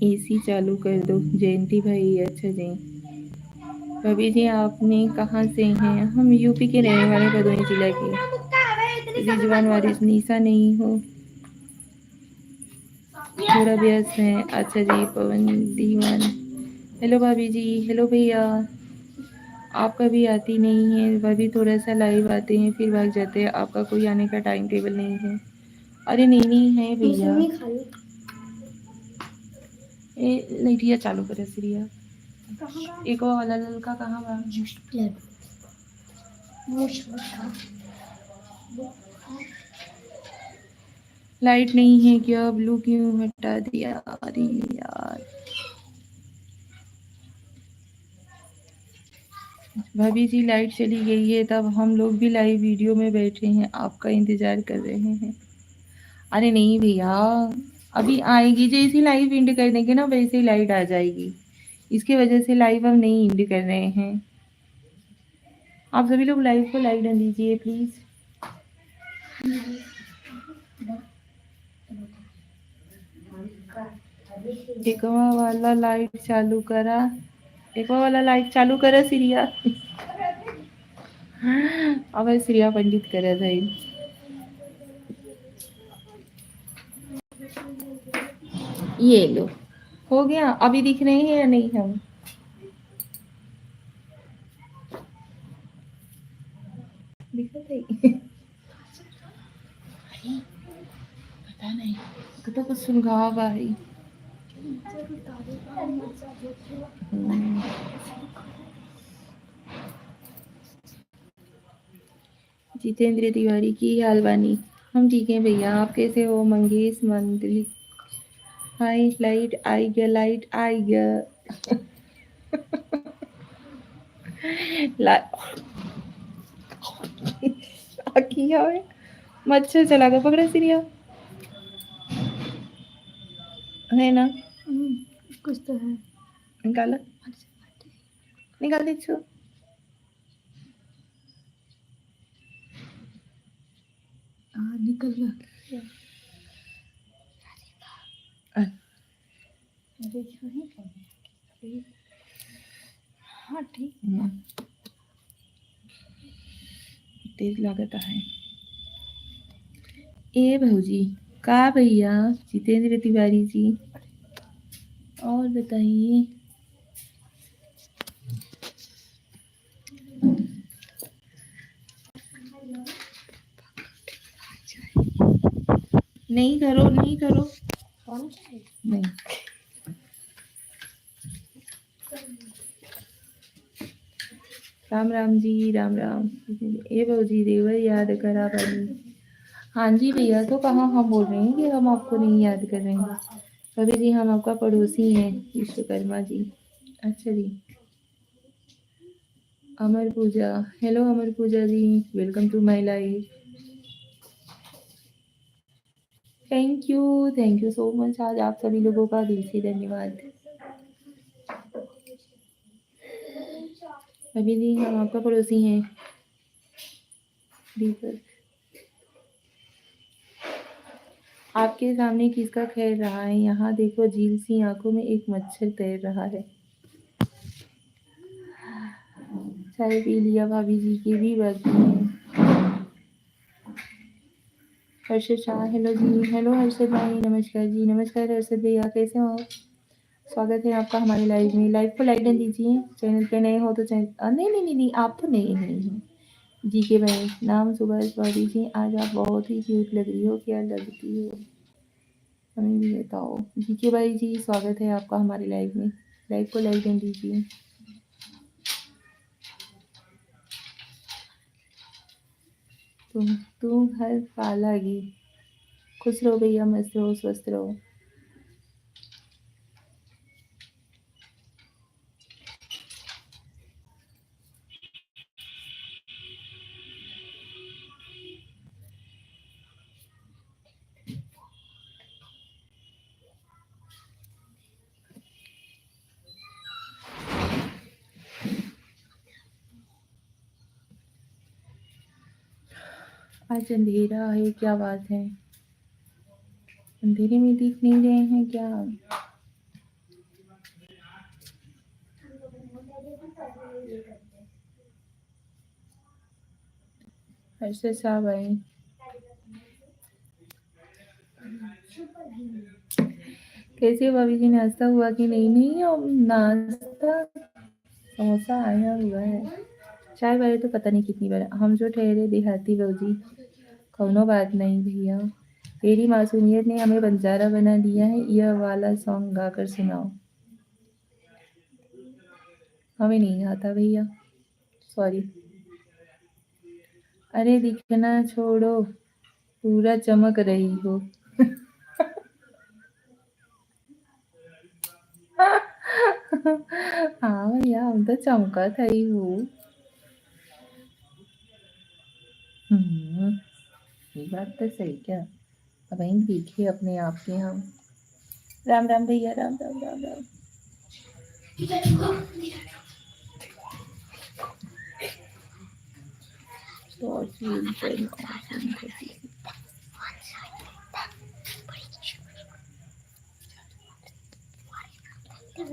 एसी चालू कर दो जयंती भाई। अच्छा जी। भाभी जी आपने कहाँ से हैं? हम यूपी के रहने वाले, भदोही जिला के। रिजवान वारिस निशा नहीं हो? थोड़ा व्यस्त है। अच्छा जी। पवन दीवान। हेलो भाभी जी। हेलो भैया। आप कभी आती नहीं है भाभी, थोड़ा सा लाइव आते हैं फिर भाग जाते हैं। आपका कोई आने का टाइम टेबल नहीं है? अरे नहीं नहीं है भैया। लाइटिया चालू करे सीरिया। एक और वाला ललका कहाँ बा? लाइट नहीं है क्या? ब्लू क्यों हटा दिया? अरे यार। भाभी जी लाइट चली गई है, तब हम लोग भी लाइव वीडियो में बैठे हैं, आपका इंतजार कर रहे हैं। अरे नहीं भैया, अभी आएगी। जैसे लाइव एंड कर देंगे ना, वैसे ही लाइट आ जाएगी। इसकी वजह से लाइव हम नहीं एंड कर रहे हैं। आप सभी लोग लाइव को लाइक डाल दीजिए प्लीज। एकवा वाला लाइट चालू करा। एकवा वाला लाइट चालू करा सीरिया। अब श्रिया पंडित करत है। ये लो, हो गया। अभी दिख रहे हैं या नहीं? हम दिखत है। पता नहीं, तो कुछ सुलगावा भाई। जितेंद्र तिवारी की हाल बानी? हम ठीक हैं भैया, आप कैसे हो? मंगेश मंत्री। हाय, लाइट आई गया, लाइट आई गया। ला किया है। मच्छर चला गया, पकड़ा सीरिया। है ना? कुछ तो है। निकाला, निकाल दे इसको। निकल गया। हाँ ठीक तेज लागत है। ए भौजी का भैया जितेंद्र तिवारी जी, और बताइए। नहीं करो, नहीं करो। नहीं। राम राम जी, राम राम। ए भौजी देवर याद करा बनी। हाँ जी भैया, तो कहाँ हम बोल रहे हैं कि हम आपको नहीं याद कर रहे हैं। कभी जी हम आपका पड़ोसी हैं, विश्वकर्मा जी। अच्छा जी। Amar Puja. Hello Amar Puja ji, welcome to my life. Thank you so much. आज आप सभी लोगों का दिल से धन्यवाद। अभी जी हम आपका पड़ोसी हैं, दीपक। आपके सामने किसका खेल रहा है? यहाँ देखो, झील सी आंखों में एक मच्छर तैर रहा है। चाय पी लिया? भाभी जी की भी बाकी है। हर्षद शाह, हेलो जी। हेलो हर्षद भाई, नमस्कार जी। नमस्कार हर्षद भैया, कैसे हो? स्वागत है आपका हमारे लाइव में। लाइव को लाइक कर दीजिए। चैनल पे नए हो तो चैनल नहीं नहीं नहीं नहीं, आप तो नए नहीं हैं। जी के भाई, नाम सुभाष भाभी जी। आज आप बहुत ही क्यूट लग रही हो। क्या लगती हो? हमें भी बताओ। जी के भाई जी, स्वागत है आपका हमारे लाइव में। लाइव को लाइक कर दीजिए। तुम हर पालागी। खुश रहो भैया, मस्त रहो, स्वस्थ रहो। आज अंधेरा है, क्या बात है? अंधेरे में दिख नहीं रहे हैं क्या? हर्षद साहब आए। कैसे हो भाभी जी? नाश्ता हुआ कि नहीं? नहीं, अब नाश्ता समोसा आया हुआ है। चाय वाय तो पता नहीं कितनी बार। हम जो ठहरे देहाती बहूजी। कौनो बात नहीं भैया, तेरी मासूमियत ने हमें बंजारा बना दिया है। यह वाला सॉन्ग गाकर सुनाओ। हमें नहीं आता भैया, सॉरी। अरे दिखना छोड़ो, पूरा चमक रही हो। हाँ भैया, हम तो चमका था ही हूँ। ये बात तो सही क्या? अब वहीं देखिए अपने आप के हम। राम राम भैया, राम राम राम राम।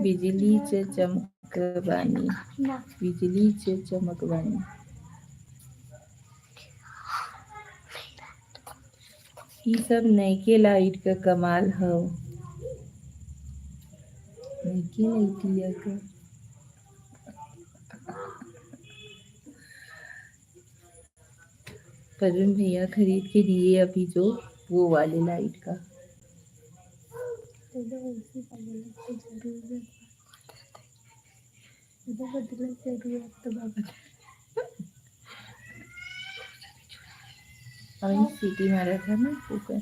बिजलीचे चमकबानी, बिजलीचे चमकबानी। ये सब नैके लाइट का कमाल हो। नैके लाइटिया का। करुण भैया खरीद के दिए अभी जो, वो वाले लाइट का। अभी सीटी मारा था ना ऊपर।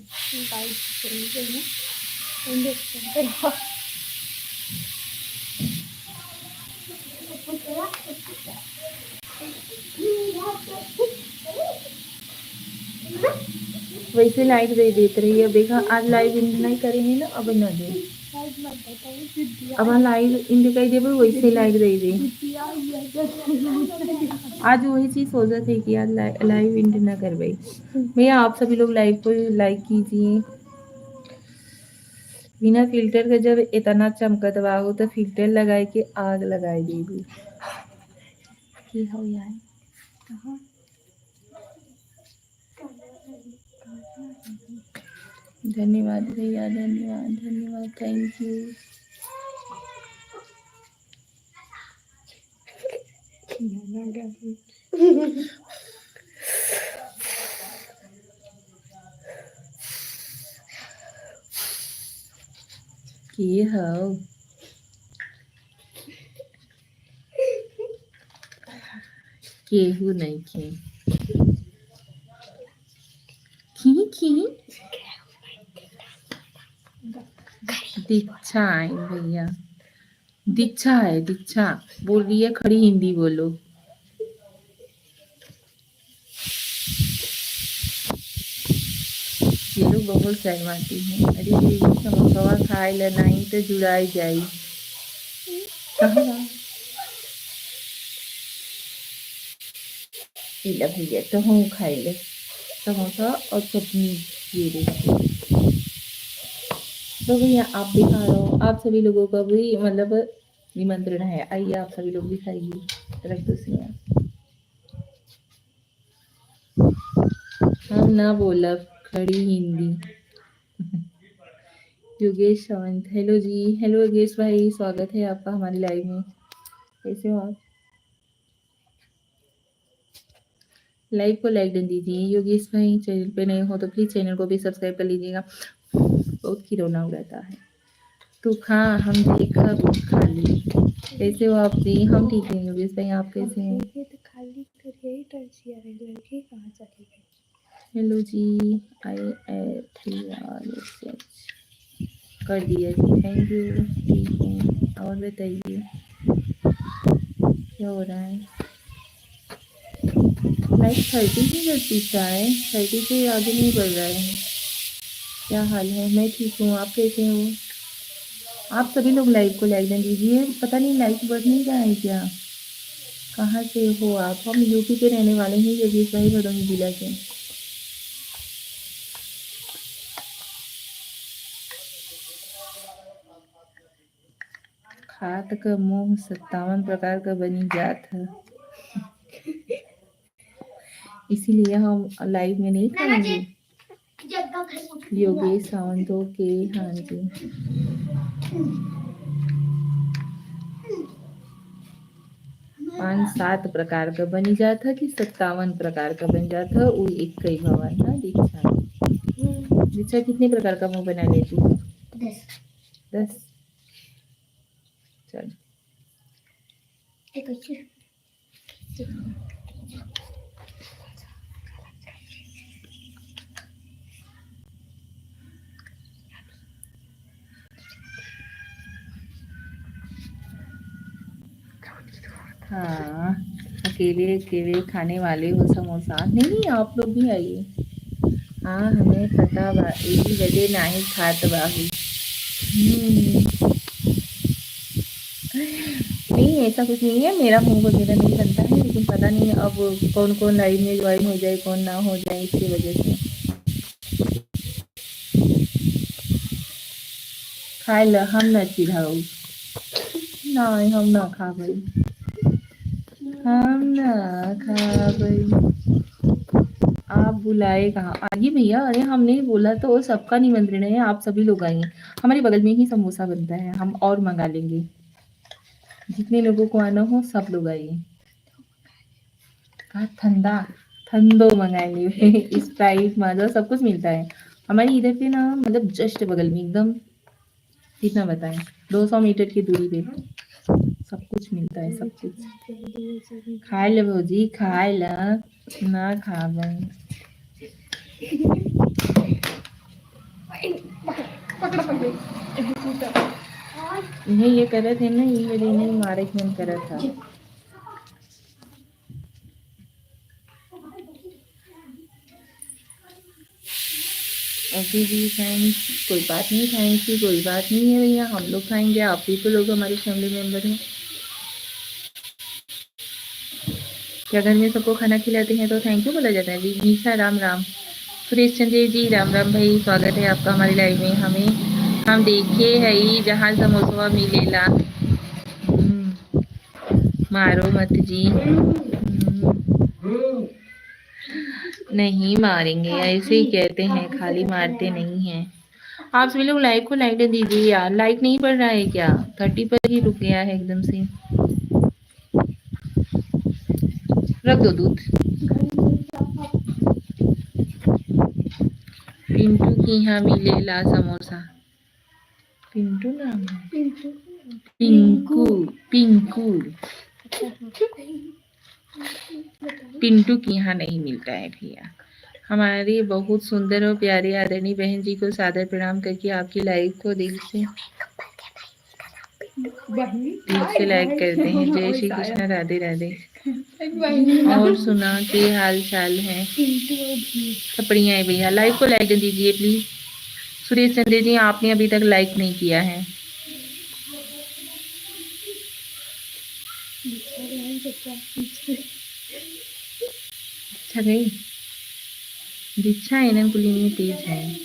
वैसे लाइट दे देते रही है। देखा आज लाइव इन नहीं करेंगे ना, अब न दे। अब लाइव इन दिखाई दे, वैसे लाइट दे दे। आज वही चीज सोचा थे कि आज लाइव इन ना कर भाई। भैया आप सभी लोग लाइव को लाइक कीजिए। बिना फिल्टर का जब इतना चमकत हो तो फिल्टर लगाए के आग लगाए देगी। हो यार, धन्यवाद भैया, धन्यवाद धन्यवाद, थैंक यू। की हो केहू नहीं खे खी खी दीक्षा है भैया, दीक्षा है, दीक्षा बोल रही है। खड़ी हिंदी बोलो। ये लोग बहुत शर्माती हैं। अरे समोसा खाए ला नहीं तो जुड़ाई जाई। भैया तो हम खाई ले समोसा और चटनी। ये देखो तो भैया आप भी खा रहे हो, आप सभी लोगों का भी मतलब निमंत्रण है, आइए आप सभी लोग भी खाइए। रख दो सियां। हम ना बोला खड़ी हिंदी। योगेश सावंत, हेलो जी, हेलो योगेश भाई, स्वागत है आपका हमारी लाइव में। कैसे हो आप? लाइव को लाइक डन दीजिए। योगेश भाई चैनल पे नए हो तो प्लीज चैनल को भी सब्सक्राइब कर लीजिएगा। बहुत खिलौना रहता है। तू खा, हम देखा बहुत खा ली। कैसे हो आप जी? हम ठीक हैं योगेश भाई, आप कैसे हैं? खाली करिए ही टर्चिया रे लड़की कहाँ चली गई? हेलो जी, कर दिया जी, थैंक यू। ठीक है, और बताइए क्या हो रहा है? लाइक 30 ही करती है, 30 से आगे नहीं बढ़ रहा है। क्या हाल है? मैं ठीक हूँ, आप कैसे हो? आप सभी लोग लाइक को लाइक दें दीजिए। पता नहीं लाइक बढ़ नहीं रहा है क्या? कहाँ से हो आप? हम यूपी के रहने वाले हैं, योगेश भाई, भदोही जिला के। खात का मुंह 57 प्रकार का बनी जात है। इसीलिए हम लाइव में नहीं खाएंगे। योगेश सावंतों के, हाँ जी। 5-7 प्रकार का बनी जाता कि 57 प्रकार का बन जाता, वो एक कई भवन ना दीक्षा। दीक्षा कितने प्रकार का मुंह बना लेती हो? 10। चल हाँ, अकेले अकेले खाने वाले हो समोसा? नहीं, आप लोग भी आइए। हाँ, हमें पता बा, यही वजह नाही खात बाही। नहीं, ऐसा कुछ नहीं है, मेरा मुंह वगैरह नहीं बनता है, लेकिन पता नहीं अब कौन कौन लाइव में ज्वाइन हो जाए, कौन ना हो जाए, इसकी वजह से। खाए ल हम न चिढ़ाऊ। नहीं, हम ना खाबई, हम ना खाबई। आप बुलाए कहाँ? आइए भैया, अरे हमने बोला तो सबका निमंत्रण है, आप सभी लोग आइए। हमारे बगल में ही समोसा बनता है, हम और मंगा लेंगे। जितने लोगों को आना हो सब लोग आइए। कहा ठंडा, ठंडो मंगाएंगे। स्प्राइट, माजा सब कुछ मिलता है हमारे इधर पे ना, मतलब जस्ट बगल में एकदम, कितना बताएं, 200 मीटर की दूरी पे सब कुछ मिलता है, सब कुछ। खाए ले भौजी, खाए ला ना खाबन। इन्हें ये करे थे ना, ये मेरे इन्हें मारे के मन करा था। ओके जी, थैंक्स। कोई बात नहीं, थैंक यू, कोई बात नहीं है भैया, हम लोग खाएंगे, आप ही तो लोग हमारे फैमिली मेंबर हैं। क्या घर में सबको खाना खिलाते हैं तो थैंक यू बोला जाता है जी। निशा, राम राम। सुरेश चंद्र जी, राम राम भाई, स्वागत है आपका हमारी लाइव में। हम देखे है जहाँ समोसा मिलेला। मारो मत जी। नहीं मारेंगे, ऐसे ही कहते हैं, खाली मारते नहीं हैं। आप सभी लोग लाइक को लाइक दीजिए यार, लाइक नहीं बढ़ रहा है क्या? 30 पर ही रुक गया है एकदम से। रख दो दूध। पिंटू की यहाँ मिलेला समोसा। पिंटू नाम है? पिंकू, पिंकू। पिंटू की यहाँ नहीं मिलता है भैया। हमारी बहुत सुंदर और प्यारी आदरणीय बहन जी को सादर प्रणाम करके आपकी लाइव को दिल से लाइक करते हैं। जय श्री कृष्ण, राधे राधे। और सुना के हाल चाल है? सब बढ़िया है भैया, लाइव को लाइक दीजिए प्लीज। सुरेश चंद्र जी, आपने अभी तक लाइक नहीं किया है। अच्छा गई दीक्षा, इन्हें कुलीन में तेज है।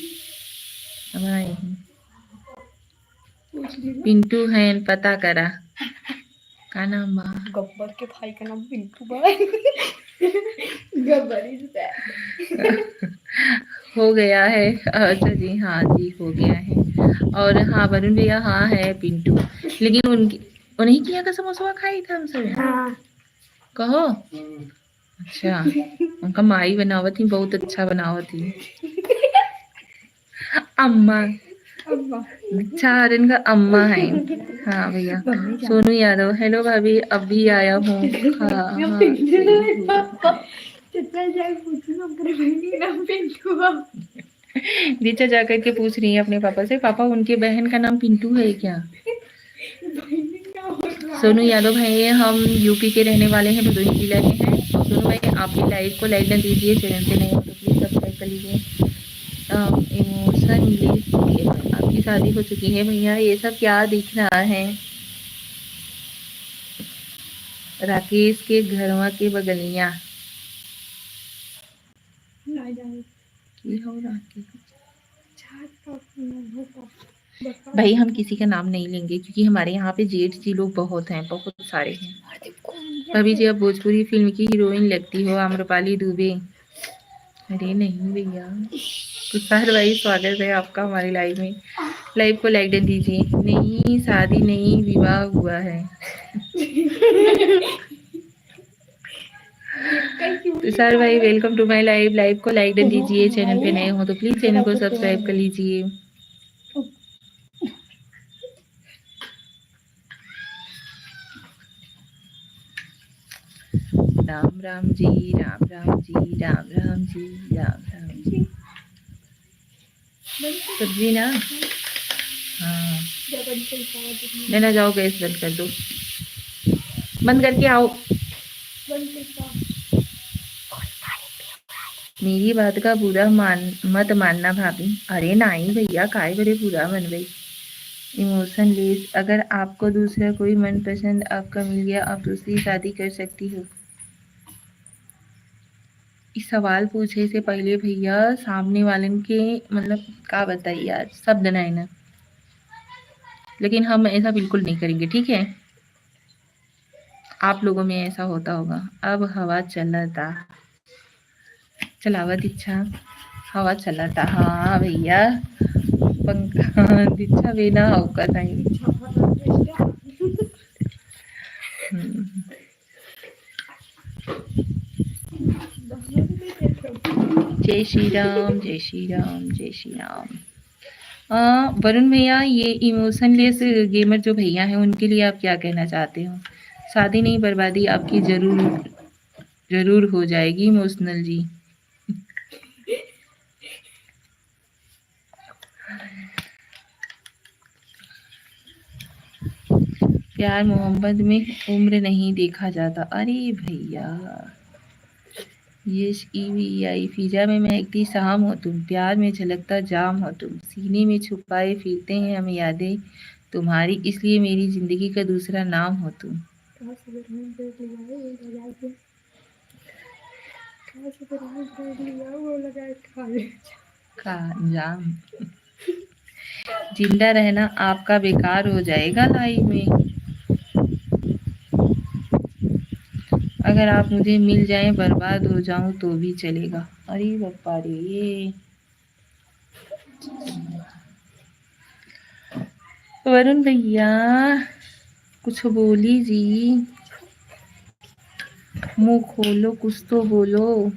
अब आए हैं। पिंटू है पता करा का नाम बा गब्बर के भाई का नाम पिंटू बा। Gabbar is that. हो गया है। अच्छा जी, हाँ जी हो गया है। और हाँ वरुण भैया, हाँ है पिंटू, लेकिन उनकी उन्हीं की यहाँ का समोसा खाई था हमसे। हाँ कहो अच्छा, उनका माई बनावत थी, बहुत अच्छा बनावत थी। अम्मा चार इनका अम्मा है। हाँ भैया सोनू यादव, हेलो भाभी अभी आया हूँ। हाँ हाँ नीचे जाकर के पूछ रही है अपने पापा से, पापा उनके बहन का नाम पिंटू है क्या? सोनू यादव भाई, हम यूपी के रहने वाले हैं, भदोही जिला के हैं। सोनू भाई आपकी लाइव को लाइक न दीजिए, चैनल पे नए हो तो प्लीज सब्सक्राइब कर लीजिए। इमोशन लिस्ट, आपकी शादी हो चुकी है भैया, ये सब क्या दिख रहा है? राकेश के घरवा के बगलिया की हो राकेश। भाई हम किसी का नाम नहीं लेंगे क्योंकि हमारे यहाँ पे जेठ जी लोग बहुत हैं, बहुत सारे हैं। भाभी जी आप भोजपुरी फिल्म की हीरोइन लगती हो, आम्रपाली दुबे। अरे नहीं भैया, तुषार भाई स्वागत है आपका हमारी लाइव में। लाइव को लाइक डन दीजिए। नहीं शादी नहीं, विवाह हुआ है। तुषार भाई welcome to my live. Live को लाइक डन दीजिए, चैनल पे नए हो तो प्लीज चैनल को सब्सक्राइब कर लीजिए। राम राम जी, राम राम जी, राम राम जी, राम राम जी। सब्जी ना, हाँ लेना जाओ, गैस बंद कर दो, बंद करके आओ। मेरी बात का बुरा मत मानना भाभी। अरे नहीं भैया, काय बड़े बुरा मन भाई। इमोशन लेस, अगर आपको दूसरा कोई मनपसंद आपका मिल गया, आप दूसरी शादी कर सकती हो। इस सवाल पूछे से पहले भैया सामने वालन के मतलब क्या बताइए यार, सब डनाए ना, लेकिन हम ऐसा बिल्कुल नहीं करेंगे, ठीक है? आप लोगों में ऐसा होता होगा। अब हवा चलता चलावत इच्छा, हवा चलता, हाँ भैया पंखा दीक्षा बिना अवकाश आहे। जय श्री राम, जय श्री राम, जय श्री राम। वरुण भैया, ये इमोशनलेस गेमर जो भैया हैं उनके लिए आप क्या कहना चाहते हो? शादी नहीं, बर्बादी आपकी जरूर हो जाएगी इमोशनल जी। प्यार मोहब्बत में उम्र नहीं देखा जाता। अरे भैया, यस EVI फिजा में महकती शाम हो तुम, प्यार में झलकता जाम हो तुम, सीने में छुपाए फिरते हैं हम यादें तुम्हारी, इसलिए मेरी जिंदगी का दूसरा नाम हो तुम। का जाम जिंदा रहना आपका बेकार हो जाएगा लाइफ में। अगर आप मुझे मिल जाएं, बर्बाद हो जाऊं तो भी चलेगा। अरे बापा रे, वरुण भैया कुछ बोली जी, मुंह खोलो, कुछ तो बोलो।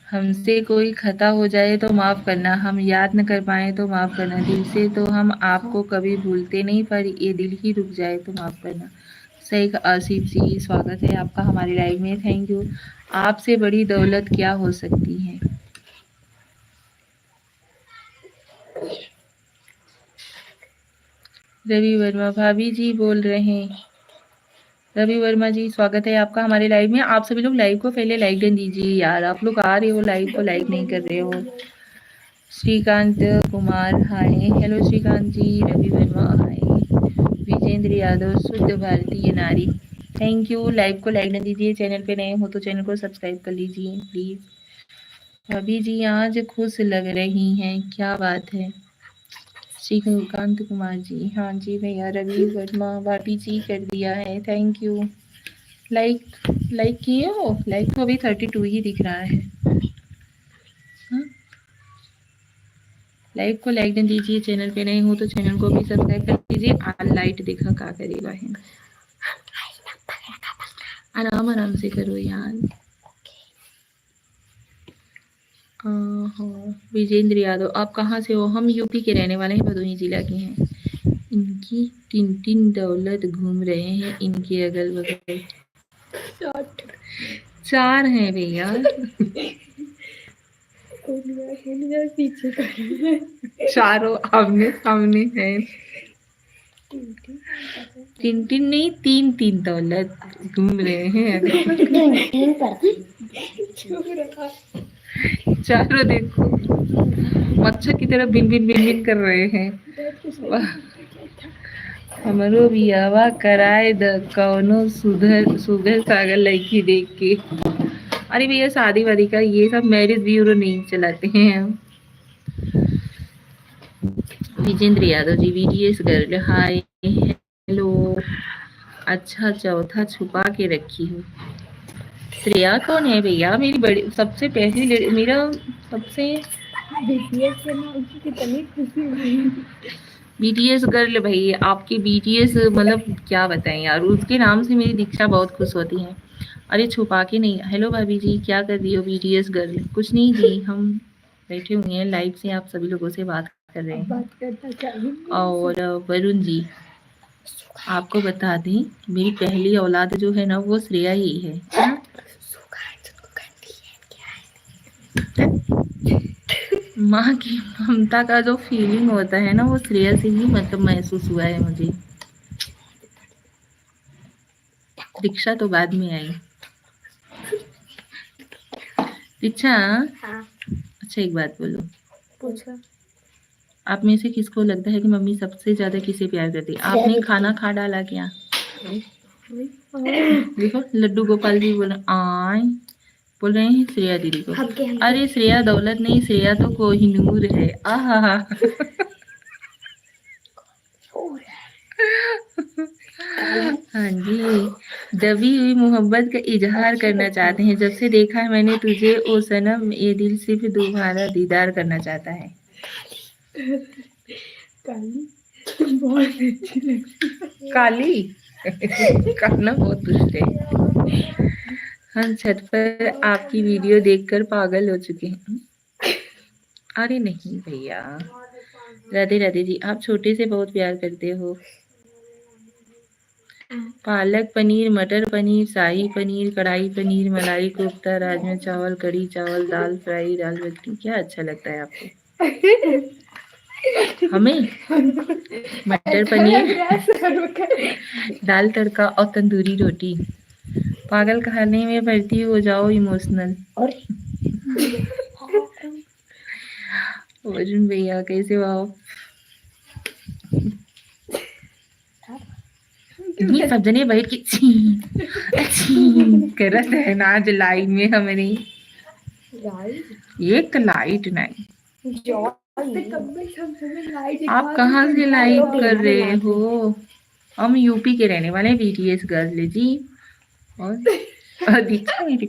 हमसे कोई खता हो जाए तो माफ़ करना, हम याद न कर पाए तो माफ़ करना, दिल से तो हम आपको कभी भूलते नहीं, पर ये दिल ही रुक जाए तो माफ़ करना। शेख आसिफ जी स्वागत है आपका हमारी लाइव में, थैंक यू। आपसे बड़ी दौलत क्या हो सकती है? रवि वर्मा, भाभी जी बोल रहे हैं। रवि वर्मा जी स्वागत है आपका हमारे लाइव में। आप सभी लोग लाइव को पहले लाइक डन दीजिए यार, आप लोग आ रहे हो लाइव को लाइक नहीं कर रहे हो। श्रीकांत कुमार हाय, हेलो श्रीकांत जी। रवि वर्मा हाय। विजेंद्र यादव, शुद्ध भारतीय नारी। Thank you. लाइव को लाइक न दीजिए, चैनल पे नए हो तो चैनल को सब्सक्राइब कर लीजिए प्लीज। भाभी जी आज खुश लग रही हैं, क्या बात है। श्रीकांत कुमार जी, हाँ जी भैया। रवि वर्मा, भाभी जी कर दिया है, थैंक यू। लाइक किए हो? लाइक तो अभी 32 ही दिख रहा है। हाँ? लाइव को लाइक न दीजिए, चैनल पे नए हो तो चैनल को भी सब्सक्राइब कर लीजिए। आल लाइट देखा का करेगा है, आराम आराम से करो यार। विजेंद्र यादव, आप कहाँ से हो? हम यूपी के रहने वाले हैं, भदोही जिला के हैं। इनकी टिन दौलत घूम रहे हैं इनके अगल बगल। 4 हैं भैया। पीछे चारों आमने सामने हैं। टिन नहीं, 3 दौलत घूम रहे हैं चारों देखो मच्छर की तरह भिन भिन भिन भिन कर रहे हैं। हमरो बियावा कराए द कौनो सुघर सागर लड़की देख के। अरे भैया शादी वादी का ये सब मैरिज ब्यूरो नहीं चलाते हैं हम। Vijendra Yadav ji, VDS girl, hi hello. अच्छा चौथा छुपा के रखी हूँ। श्रेया कौन है भैया? मेरी बड़ी सबसे पहली मेरा सबसे बीटीएस के नाम से कितनी खुशी हुई। बीटीएस गर्ल भाई, आपकी बीटीएस मतलब क्या बताएं यार, उसके नाम से मेरी दीक्षा बहुत खुश होती है। अरे छुपा के नहीं। हेलो भाभी जी, क्या कर रही हो बीटीएस गर्ल? कुछ नहीं जी, हम बैठे हुए हैं लाइव से, आप सभी लोगों से बात कर रहे हैं। बात करना चाहिए। और वरुण जी, आपको बता दें कि मेरी पहली औलाद जो है ना वो श्रेया ही है। माँ की ममता का जो फीलिंग होता है ना वो श्रेया से ही मतलब महसूस हुआ है मुझे। दीक्षा तो बाद में आई। दीक्षा, हाँ। अच्छा एक बात बोलो, पूछो। आप में से किसको लगता है कि मम्मी सबसे ज्यादा किसे प्यार करती है? आपने खाना खा डाला क्या? देखो लड्डू गोपाल जी बोल रहे हैं श्रेया दीदी को। अरे श्रेया दौलत नहीं, श्रेया तो कोहिनूर है। आहा हाँ जी, दबी हुई मोहब्बत का इजहार करना चाहते हैं। जब से देखा है मैंने तुझे ओ सनम, ये दिल सिर्फ तुम्हारा दीदार करना चाहता है। काली बहुत अच्छी लगती है। काली काला बहुत दुष्ट है। हम छत पर आपकी वीडियो देखकर पागल हो चुके हैं। अरे नहीं भैया। राधे राधे जी, आप छोटे से बहुत प्यार करते हो। पालक पनीर, मटर पनीर, शाही पनीर, कढ़ाई पनीर, मलाई कोफ्ता, राजमा चावल, कढ़ी चावल, दाल फ्राई, दाल मखनी, क्या अच्छा लगता है आपको? हमें मटर पनीर, दाल तड़का और तंदूरी रोटी। पागल खाने में भर्ती हो जाओ इमोशनल। अर्जुन भैया कैसे हो आप? ये सब जने बैठ के करत है ना आज लाइव में हमारी एक लाइट नहीं। आप कहाँ से लाइव कर रहे हो? हम यूपी के रहने वाले हैं, बीटीएस गर्ल जी। और दीक्षा मेरी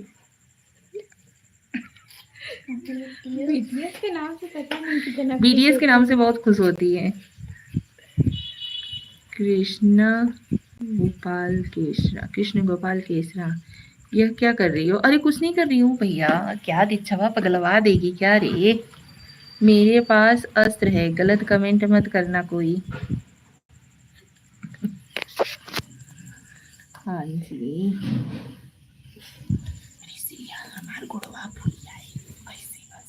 बीटीएस के नाम से पता नहीं कितना बीटीएस के नाम से बहुत खुश होती है। कृष्ण गोपाल केसरा, यह क्या कर रही हो? अरे कुछ नहीं कर रही हूँ भैया। क्या दीक्षा पगलवा देगी क्या रे? मेरे पास अस्त्र है, गलत कमेंट मत करना कोई। हाँ जी, हमारे गोड़वा फूल जाए ऐसे बस।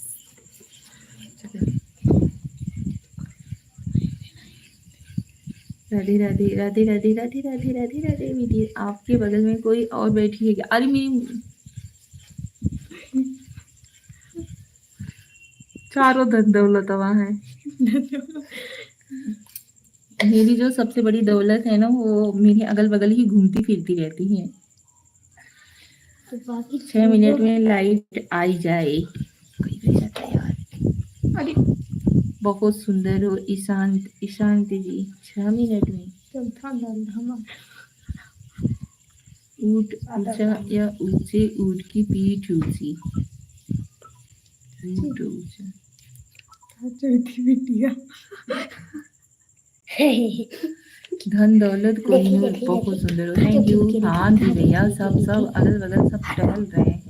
राधे राधे राधे राधे राधे राधे राधे राधे। मेरी आपके बगल में कोई और बैठी है क्या? अरे मेरी चारों धन दौलत वहाँ है। मेरी जो सबसे बड़ी दौलत है ना, वो मेरे अगल बगल ही घूमती फिरती रहती है। तो बाकी 6 मिनट में लाइट आई जाए। अरे बहुत सुंदर हो ईशांत, ईशांत जी 6 मिनट में। चौथा धमा ऊंट ऊंचा या ऊंचे ऊंट की पीठ ऊंची। ऊंट ऊंचा। चौथी बिटिया धन दौलत कोई नहीं, बहुत सुंदर हो। Thank you. हाँ दी भैया, सब सब अगल बगल सब टहल रहे हैं।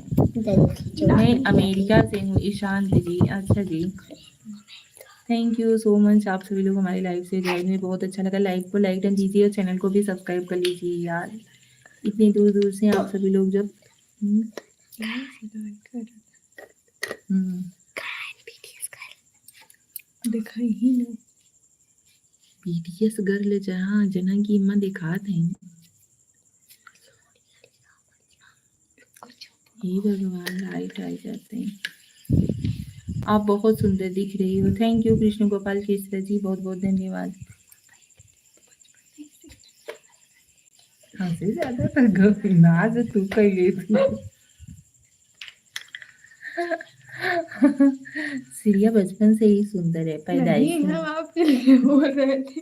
मैं अमेरिका से हूँ ईशांत जी। अच्छा जी, थैंक यू सो मच। आप सभी लोग हमारी लाइव से जुड़े हुए, बहुत अच्छा लगा। लाइव को लाइक डन दीजिए और चैनल को भी सब्सक्राइब कर लीजिए यार। इतनी दूर दूर से आप सभी लोग जब दिखाई ही नहीं। बीटीएस गर्ल जहाँ जना की माँ दिखाते हैं। हे भगवान, लाइट आ जाते हैं। आप बहुत सुंदर दिख रही हो। थैंक यू कृष्ण गोपाल केसरा जी, बहुत बहुत धन्यवाद। हमसे ज्यादा तो नाज तू कर लेती। सिरिया बचपन से ही सुंदर है, पैदाइश नहीं, में। हम आपके लिए बोल रहे थे,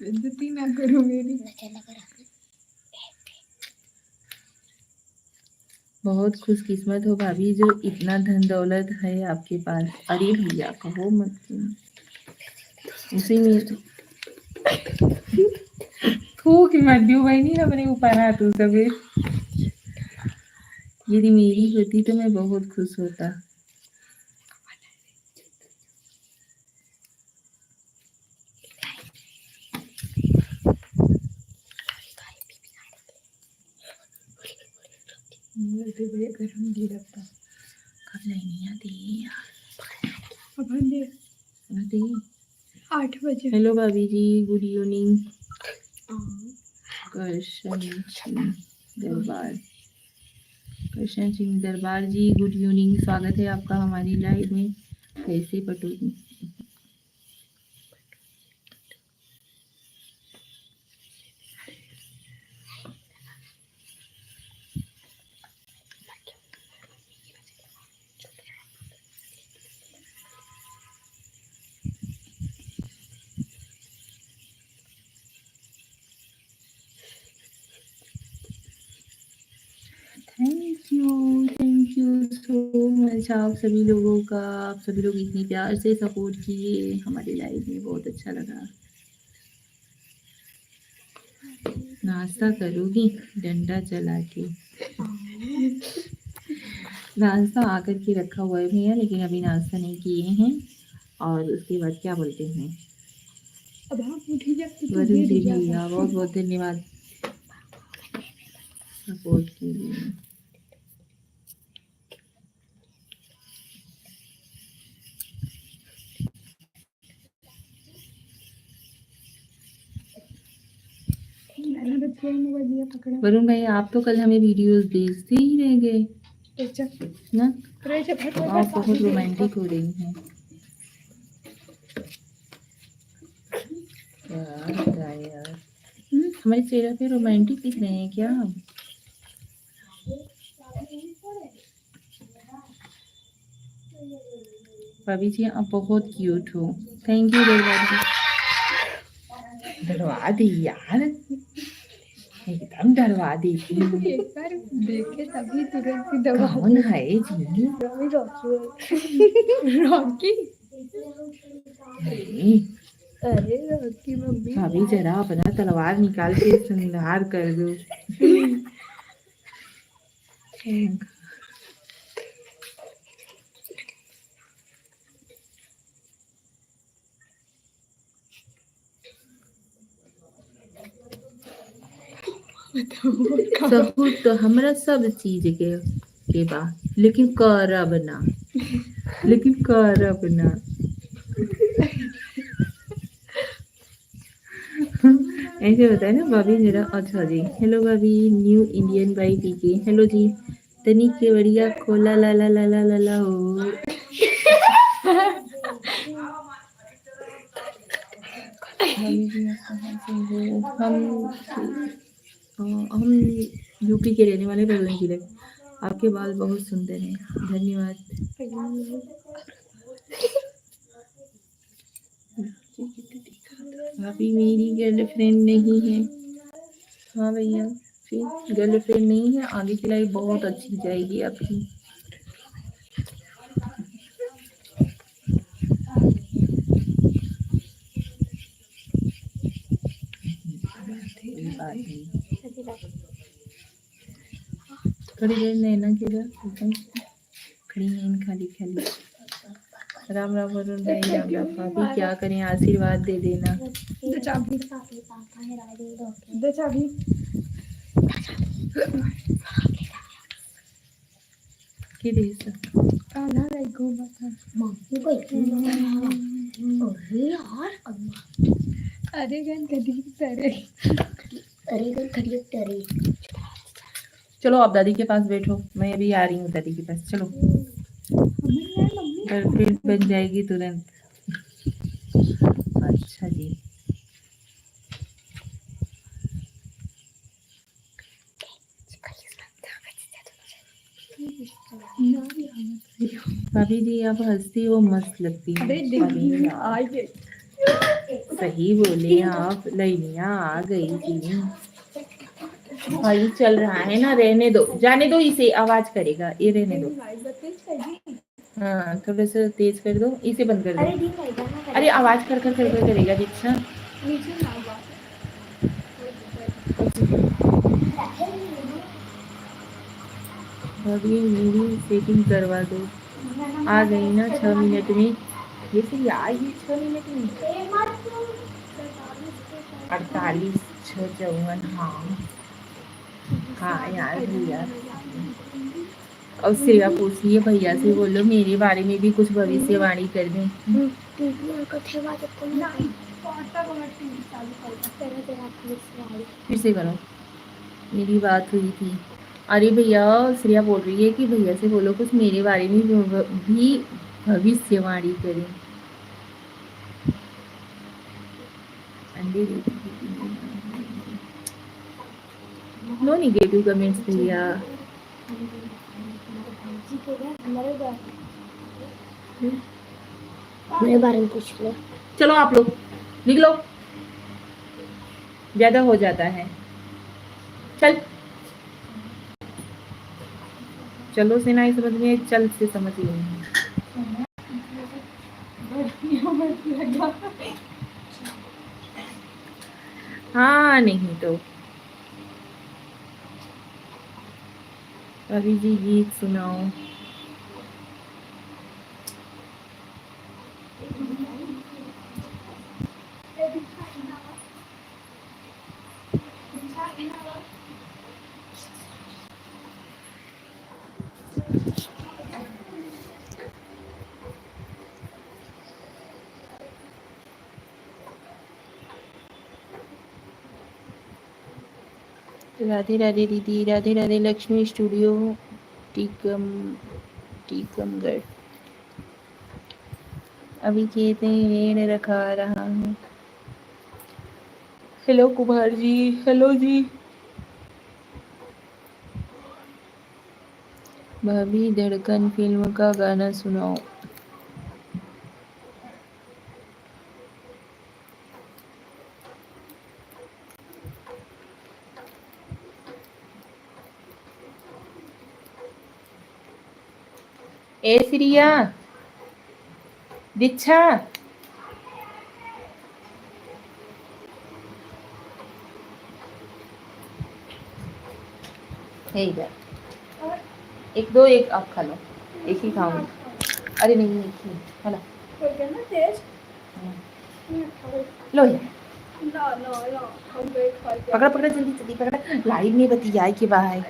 बेइज्जती ना करो मेरी। बहुत खुशकिस्मत हो भाभी जो इतना धन दौलत है आपके पास। अरे भैया कहो मत तुम। उसी में थूक मत दियो बहनी अपने ऊपर हाथ सभी। यदि मेरी होती तो मैं बहुत खुश होता। गरम नहीं लगता। कब नहीं आती यार। अब आती 8 बजे। हेलो भाभी जी, गुड इवनिंग। कृष्ण सिंह दरबार, कृष्ण सिंह दरबार जी गुड इवनिंग। स्वागत है आपका हमारी लाइव में। कैसे पटोली थैंक यू सो मच आप सभी लोगों का। आप सभी लोग इतनी प्यार से सपोर्ट किए हमारी लाइव में, बहुत अच्छा लगा। नाश्ता करोगी डंडा चला के? नाश्ता आकर के रखा हुआ है भैया, लेकिन अभी नाश्ता नहीं किए हैं। और उसके बाद क्या बोलते हैं, अब हम उठी जाते तो वरुण गिर जी जाता। भैया बहुत बहुत धन्यवाद सपोर्ट के लिए। मैंने तो ट्रेन में दिया पकड़ा। वरुण भाई आप तो कल हमें वीडियोस भेजते ही रह गए ना। आप बहुत रोमांटिक हो रही हैं। क्या बताएं यार, हमारे चेहरे पे रोमांटिक दिख रहे हैं क्या हम? भाभी जी आप बहुत क्यूट हो। थैंक यू डरवा दी यार, एकदम डरवा दी। एक बार देखे तभी तुरंत ही दबा कौन है जी? रॉकी। नहीं अरे रॉकी मम्मी। भाभी जरा अपना तलवार निकाल के संहार कर दो। सहूर तो हमरा सब चीज के बा, लेकिन करब ना, लेकिन करब ना। ऐसे होता है ना भाभी जरा। अच्छा जी, हेलो भाभी, new Indian by PK. Hello जी, तनिक के बढ़िया खोला ला ला ला ला ला ला हो। भाभी जी आप कहाँ से हो? हम यूपी के रहने वाले रजनी जिले। आपके बाल बहुत सुंदर हैं, धन्यवाद। भाभी मेरी गर्लफ्रेंड नहीं है। हाँ भैया, फिर गर्लफ्रेंड नहीं है, आगे की लाइफ बहुत अच्छी जाएगी आपकी। थोड़ी देर नैना के घर एकदम खड़ी नैन खाली खाली। राम राम वरुण भाई, राम राम भाभी, क्या करें, आशीर्वाद दे देना। के दे चलो आप दादी के पास बैठो, मैं अभी आ रही हूँ दादी के पास। चलो, गर्लफ्रेंड बन जाएगी तुरंत। अच्छा जी, भाभी जी आप हंसती हो, मस्त लगती है। सही बोले आप, लैनिया आ गई जी। भाई चल रहा है ना, रहने दो, जाने दो इसे, आवाज करेगा, ये रहने दो। हाँ थोड़ा सा तेज कर दो, इसे बंद कर दो। अरे आवाज कर कर करेगा दीक्षा। भाभी मेरी सेटिंग करवा दो। आ गई ना 6 मिनट में। ये फिर यार ये 6 मिनट में 48 6 54। हाँ हाँ यार भैया, और श्रेया पूछ रही है भैया से बोलो मेरे बारे में भी कुछ भविष्यवाणी कर दें। फिर से करो, मेरी बात हुई थी। अरे भैया, श्रेया बोल रही है कि भैया से बोलो कुछ मेरे बारे में भी भविष्यवाणी करें। नो नेगेटिव कमेंट्स भैया। मेरे बारे में पूछ लो। चलो आप लोग लिख लो, ज्यादा हो जाता है। चल चलो से नहीं समझ में, चल से समझ में। हाँ नहीं तो अभी जी गीत सुनाओ। राधे राधे दीदी, राधे राधे लक्ष्मी स्टूडियो टीकमगढ़। अभी खेत में भेड़ रखा रहा हूँ। हेलो कुमार जी, हेलो जी। भाभी धड़कन फिल्म का गाना सुनाओ। ए श्रिया, दीक्षा, एक दो, एक आप खा लो, एक ही खाऊंगी। अरे नहीं एक ही है ना, लो यार, पकड़ा पकड़ा जल्दी जल्दी पकड़ा, लाइव में बतियाए के बाहर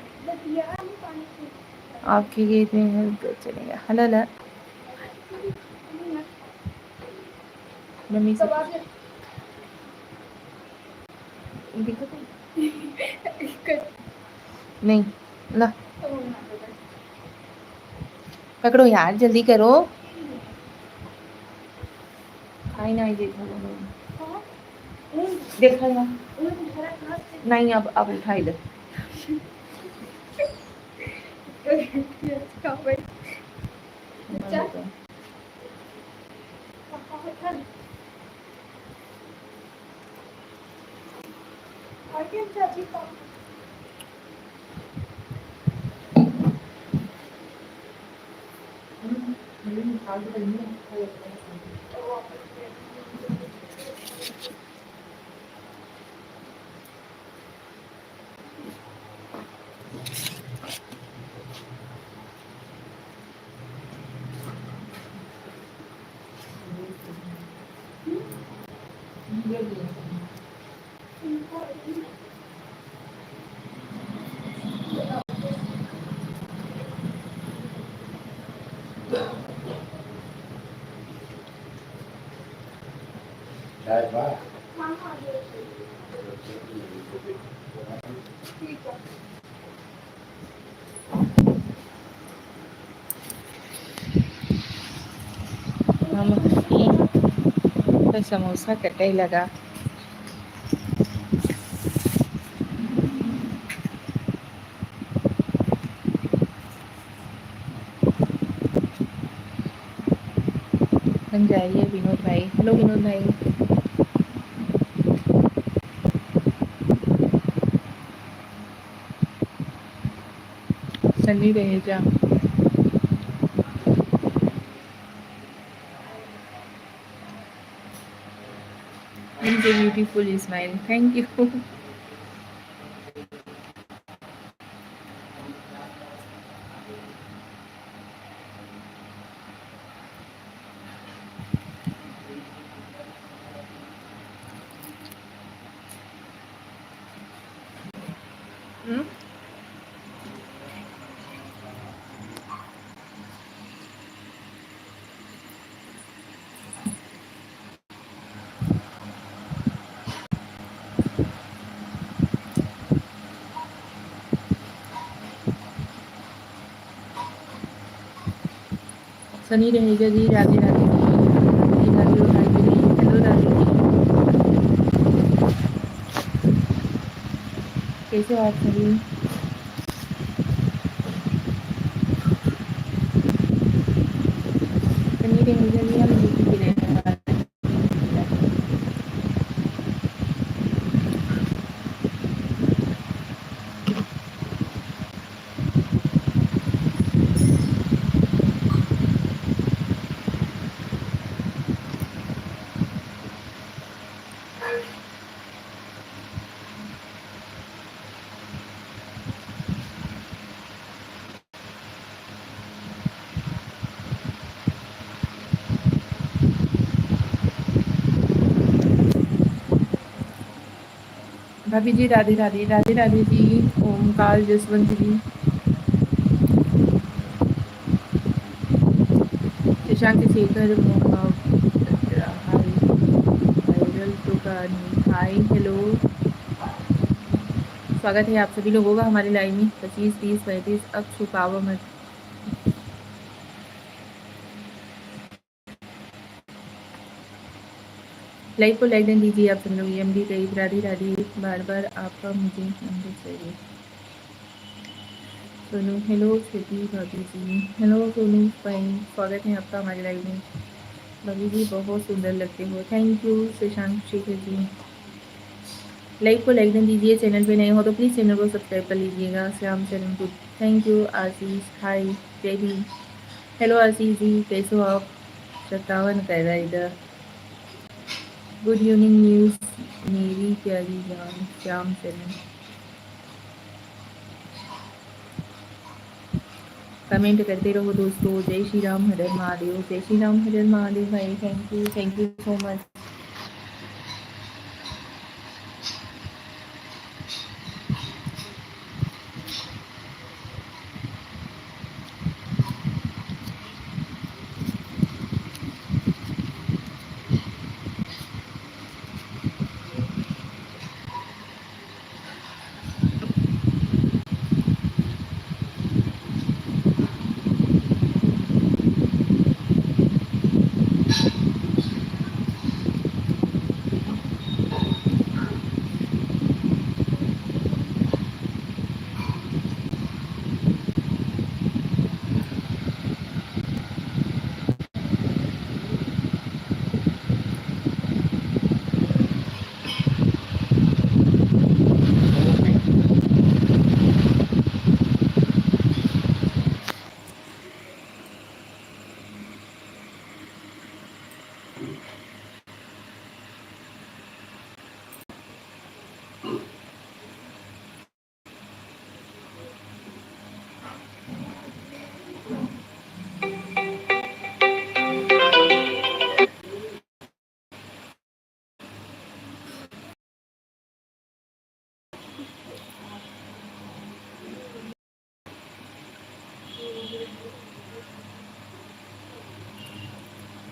आपके गेट में चलेगा। हला ला मम्मी से देखो नहीं, ला पकड़ो यार, जल्दी करो, खाई ना देखो। देखा यार, नहीं अब उठा इधर। हम तो समोसा कटे लगा। बन जाइए विनोद भाई। हेलो विनोद भाई। Sunny Raheja. It's a beautiful smile. Thank you. Sunny रहेगा जी। राधे राधे जी। राधे राधे जी। हेलो राधे जी, कैसे हो आप सभी? सनी रहेगा जी। हम यूपी के रहने वाले हैं। भाभी जी Radhe Radhe. Radhe Radhe ji. Omkar Jaswant ji. Shashank Shekhar viral Tokani. Hi hello, स्वागत है आप सभी लोगों का हमारी लाइव में। 25 30 35 अब छुपावा मत। लाइक को लाइक दें दीजिए आप सब लोग। एमडी तेईस। राधे राधे। बार बार आपका मुझे नंबर चाहिए। सोनू हेलो। छोटी भाभी जी हेलो। सोनू भाई स्वागत है आपका हमारे लाइव में। भाभी जी बहुत सुंदर लगते हो। Thank you Shashank Shekhar ji. Like को लाइक दें दीजिए। चैनल पे नए हो तो प्लीज़ चैनल को सब्सक्राइब कर लीजिएगा। Shyam Charan good. Thank you Ashish. Hi baby. Hello Ashish ji, कैसे हो आप? 57 कर रहा है इधर। गुड इवनिंग न्यूज़ मेरी प्यारी जान श्याम चरण। कमेंट करते रहो दोस्तों। जय श्री राम हर हर महादेव। जय श्री राम हर हर महादेव भाई। Thank you so much.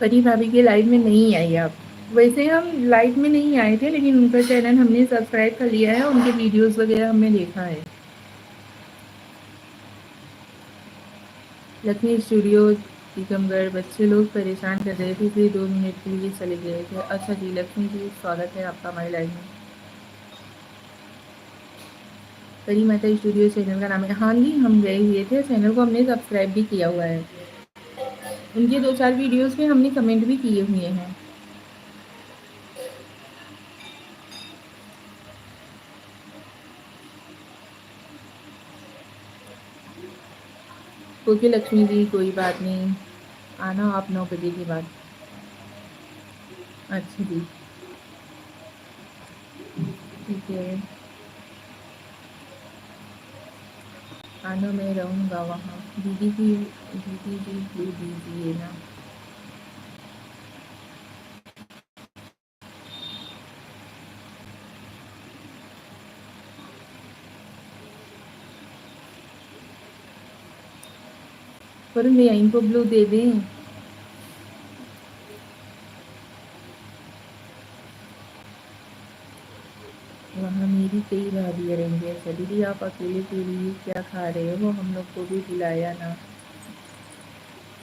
परी भाभी के लाइव में नहीं आई आप। वैसे हम लाइव में नहीं आए थे, लेकिन उनका चैनल हमने सब्सक्राइब कर लिया है, उनके वीडियोस वगैरह हमने देखा है। लक्ष्मी स्टूडियो टीकमगढ़, बच्चे लोग परेशान कर रहे थे इसलिए 2 मिनट के लिए चले गए थे। अच्छा जी, लक्ष्मी जी स्वागत है आपका हमारे लाइव में। परी माता स्टूडियो चैनल का नाम है। हाँ जी, हम गए हुए थे, चैनल को हमने सब्सक्राइब भी किया हुआ है। उनके 2-4 वीडियोस में हमने कमेंट भी किए हुए हैं। ओके लक्ष्मी जी, कोई बात नहीं, आना आप 9 बजे के बाद। अच्छा जी, ठीक है, आना, मैं रहूँगा वहाँ। दीदी जी ब्लू दीजिए ना। वरुण भैया इनको ब्लू दे दें। वहाँ मेरी कई भाभी रहेंगे। अच्छा दीदी, आप अकेले के लिए क्या खा रहे हो? हम लोग को भी बुलाया ना।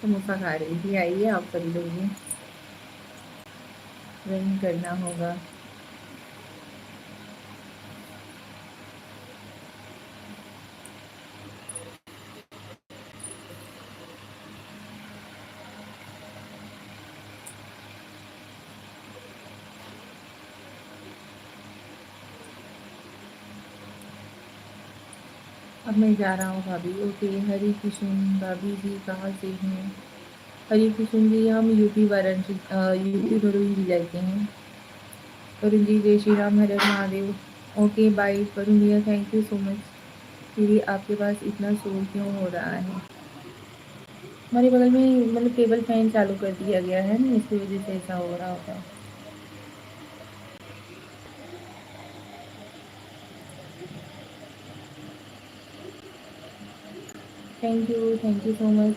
समोसा खा रही थी, आइए आप सभी लोग भी, वही करना होगा। अब मैं जा रहा हूँ भाभी। ओके, हरी कृष्ण भाभी जी कहाँ से हैं? हरी कृष्ण जी हम यूपी वाराणसी, यूपी भदोही जिला के हैं। वरुण जी जय श्री राम, हर हर महादेव। ओके बाय वरुण भैया, थैंक यू सो मच। दीदी आपके पास इतना शोर क्यों हो रहा है? हमारे बगल में मतलब टेबल फैन चालू कर दिया गया है ना, इसकी वजह से ऐसा हो रहा होगा। Thank you so much.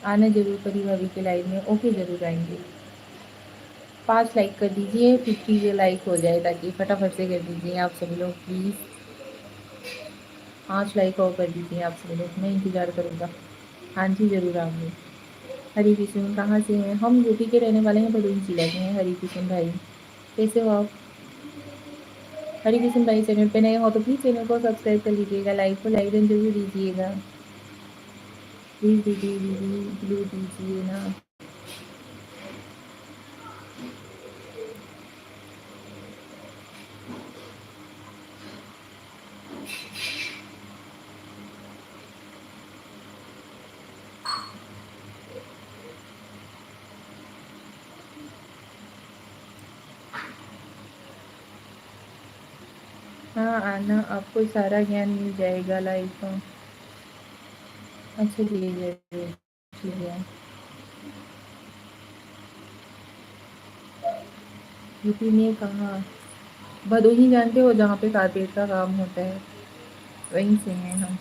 आना जरूर परी भाभी के लाइव में। ओके जरूर आएंगे। 5 लाइक कर दीजिए, 50 लाइक हो जाए, ताकि फटाफट से कर दीजिए आप सभी लोग प्लीज़। 5 लाइक और कर दीजिए आप सभी लोग, मैं इंतज़ार करूँगा। हाँ जी ज़रूर आऊँगी। हरी किशन कहाँ से हैं? हम यूपी के रहने वाले हैं, भदोही जिला के हैं। हरी किशन भाई कैसे हो आप? हरी किशन भाई चैनल पे नए हो तो प्लीज़ चैनल को सब्सक्राइब कर लीजिएगा, लाइक को लाइक एंड जरूर दीजिएगा प्लीज़। दीदी दीदी ब्लू दीजिए ना। हाँ आना, आपको सारा ज्ञान मिल जाएगा लाइफ का। अच्छा जी जरूर, ठीक है। यूपी में कहाँ? भदोही जानते हो, जहाँ पे कारपेट का काम होता है, वहीं से हैं हम।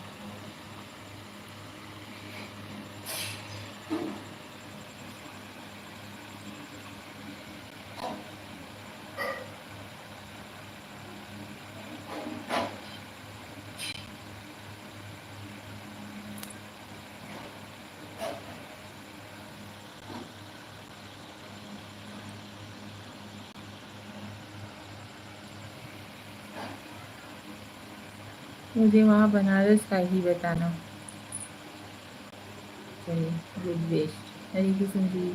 मुझे वहाँ बनारस का ही बताना। चलिए, गुड बेस्ट। हरी किशन जी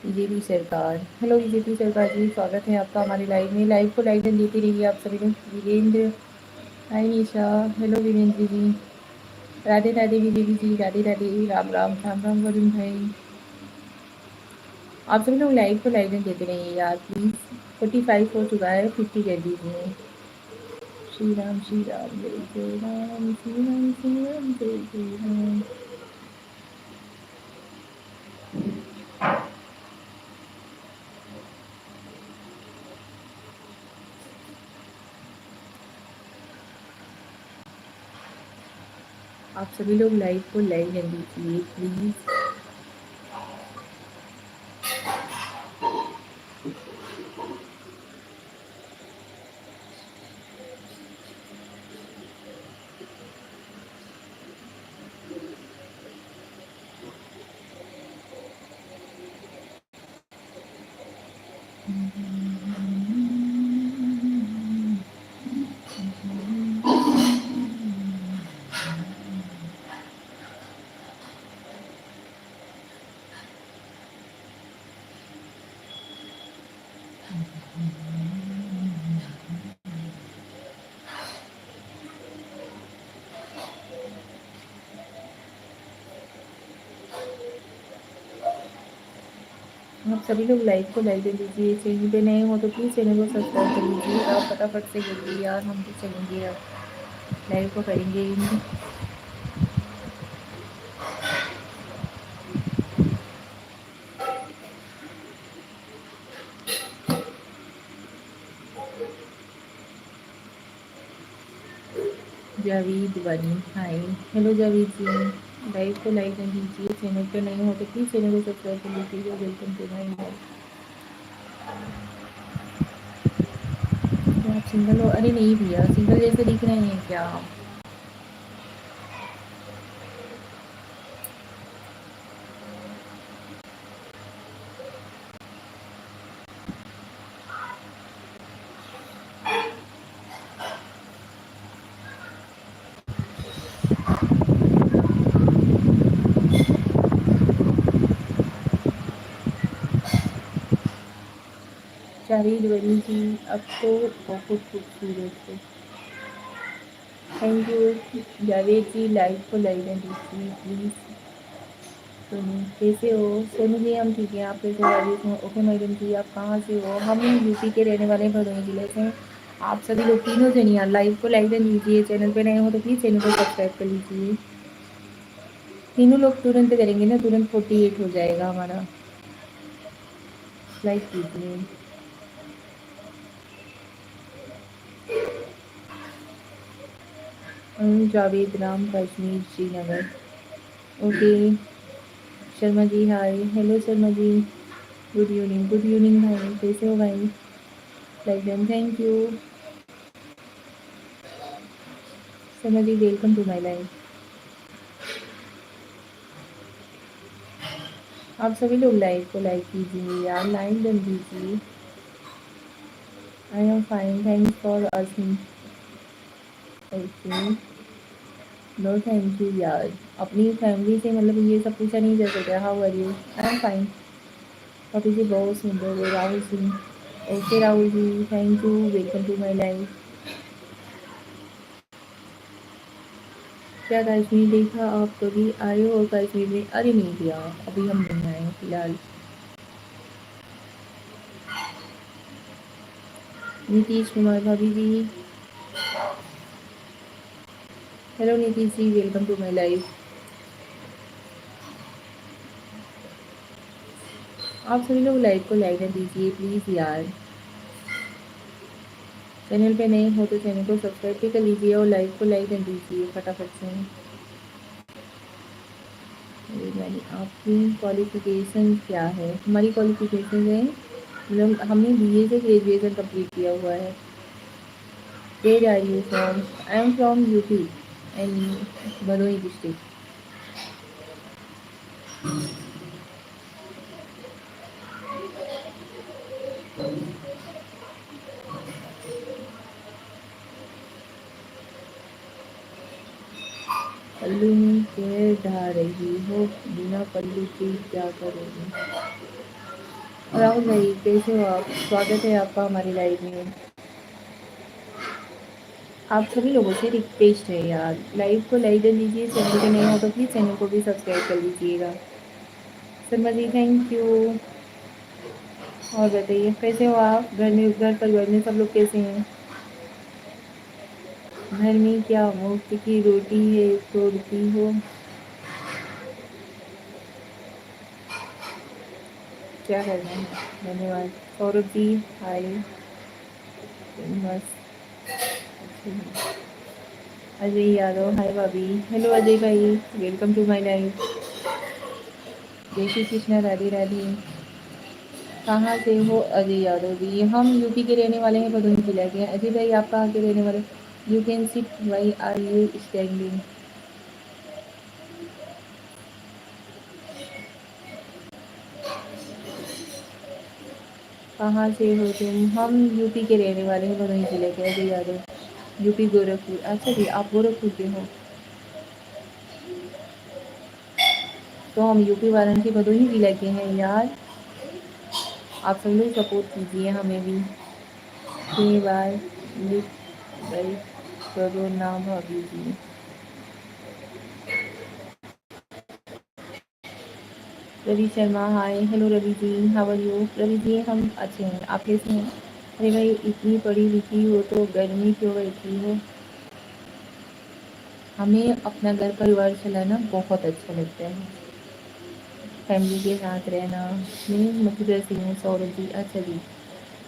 बीजेपी सरकार, हेलो बीजेपी सरकार जी, स्वागत है आपका हमारे लाइव में। लाइव को लाइक देते रहिए आप सभी लोग। वीरेंद्र, हाय निशा, हेलो वीरेंद्र जी, राधे राधे बीजेपी जी, राधे राधे, राम राम, राम राम वरुण भाई। आप सभी लोग लाइव को लाइक देते रहिए यार प्लीज़। 45 हो चुका है, 50 कर दीजिए। श्री राम जय जय राम, श्री राम जय जय राम। आप सभी लोग लाइव को लाइक कर दीजिए प्लीज़। आप सभी लोग लाइव को लाइक कर दीजिए। चैनल पे नए हो तो प्लीज़ चैनल को सब्सक्राइब कर लीजिए। आप फटाफट से करिए यार, हम तो चलेंगे अब, लाइव को करेंगे एंड। जावेद बनी हाय, हेलो जावेद जी। लाइव को लाइक कर दीजिए। चैनल पे नए हो तो प्लीज़ चैनल को सब्सक्राइब कर लीजिए। Welcome to my live. तो आप सिंगल हो? अरे नहीं भैया, सिंगल जैसे दिख रहे हैं क्या आप? जावेद बनी जी, अब तो बहुत खूबसूरत है। Thank you Javed ji. Live को लाइक कर दीजिए प्लीज़। सोनू कैसे हो? सोनू जी हम ठीक हैं, आप कैसे हो? राजेश हो? ओके मैडम जी, आप कहाँ से हो? हम यूपी के रहने वाले भदोही जिले से हैं। आप सभी लोग तीनों जन यार लाइव को लाइक कर लीजिए। चैनल पे नए हो तो प्लीज़ चैनल को सब्सक्राइब कर लीजिए। तीनों लोग तुरंत करेंगे ना, तुरंत 48 हो जाएगा हमारा। लाइक कीजिए। Javed Ram, Kashmir, Srinagar. Okay. Sharma ji hi, hello Sharma ji. Good evening, good evening भाई, कैसे हो भाई? Like done, thank you. Sharma ji welcome to my life. आप सभी लोग लाइव को लाइक कीजिए यार, लाइक डन दीजिए। I am fine, thanks for asking. Okay. No thank you यार, अपनी फैमिली से मतलब ये सब पूछा नहीं जा सकता। How are you? I am fine. Puppy ji बहुत सुंदर है। Rahul Singh. Okay Rahul ji, thank you, welcome to my life. क्या कश्मीर देखा आप? कभी आए हो कश्मीर में? अरे नहीं भैया, अभी हम नहीं आए हैं फिलहाल। नीतीश कुमार भाभी जी। Hello Nitish ji, welcome to my life. आप सभी लोग लाइव को लाइक कर दीजिए प्लीज़ यार। चैनल पे नए हो तो चैनल को सब्सक्राइब भी कर लीजिए और लाइव को लाइक कर दीजिए फटाफट से। मैंने आपकी क्वालिफ़िकेशन क्या है? हमारी क्वालिफ़िकेशन है, मतलब हमने बीए से ग्रेजुएशन कंप्लीट किया हुआ है। Where are you from? I am from UP and Bhadohi district. पल्लू में पैर ढा रही हो, बिना पल्लू के क्या करोगे? राहुल भाई कैसे हो आप? स्वागत है आपका हमारी लाइव में। आप सभी लोगों से रिक्वेस्ट है यार, लाइव को लाइक कर लीजिए। चैनल पे नए हो तो प्लीज़ चैनल को भी सब्सक्राइब कर लीजिएगा। Sharma ji thank you. और बताइए कैसे हो आप? घर परिवार में सब लोग कैसे हैं? घर में क्या मुफ्त की रोटी है तोड़ती हो? क्या करना है? धन्यवाद। सौरभ जी हाय। बस अजय यादव, हाय भाभी। हेलो अजय भाई, वेलकम टू माय लाइफ। जय श्री कृष्ण, राधे राधे। कहाँ से हो अजय यादव जी? हम यूपी के रहने वाले हैं, भदोही जिला के। अजय भाई आप कहाँ के रहने वाले? You can sit, why are you standing? कहाँ से हो तुम? हम यूपी के रहने वाले हैं, भदोही जिले के। अजय यादव, यूपी गोरखपुर। अच्छा जी, आप गोरखपुर के हो? तो हम यूपी वाराणसी भदोही जिला के हैं यार। आप सब लोग सपोर्ट कीजिए हमें भी। के बार लिख लाइक करो ना भाभी जी। Ravi Sharma, hi. Hello Ravi ji, how are you? Ravi ji हम अच्छे हैं, आप कैसे हैं? अरे भाई इतनी पढ़ी लिखी हो तो गर्मी क्यों बैठी हो? हमें अपना घर परिवार चलाना बहुत अच्छा लगता है, फैमिली के साथ रहना। मैं मथुरा से हूँ, सौरभ जी। अच्छा जी,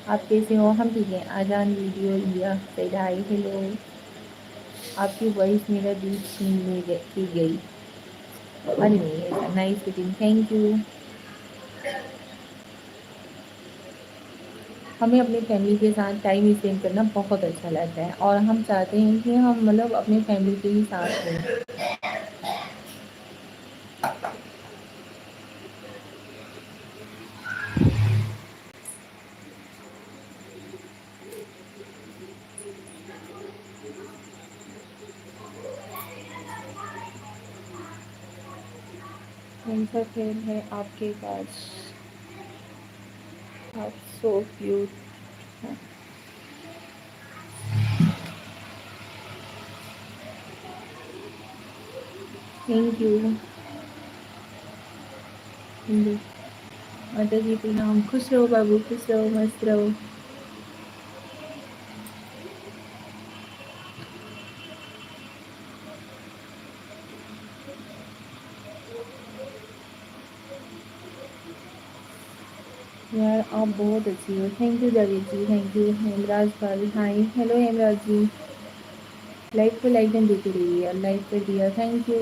आप कैसे हो? हम ठीक हैं। आजान वीडियो इंडिया से हाय। हेलो, आपकी वॉइस मेरा दिल छीन ले गई। अरे नहीं, ऐसा नाइस फिटिंग, थैंक यू। हमें अपनी फैमिली के साथ टाइम स्पेंड करना बहुत अच्छा लगता है और हम चाहते हैं कि हम मतलब अपने फैमिली के ही साथ रहें। कौन सा फैन है आपके पास? आप so cute. Thank you. Hindu माता जी प्रणाम। खुश रहो बाबू, खुश रहो, मस्त रहो। यार आप बहुत अच्छी हो। Thank you Javed ji, thank you. Hemraj भाई, hi. Hello Hemraj ji, live को लाइक एंड देते रहिए यार। लाइक कर दिया, थैंक यू।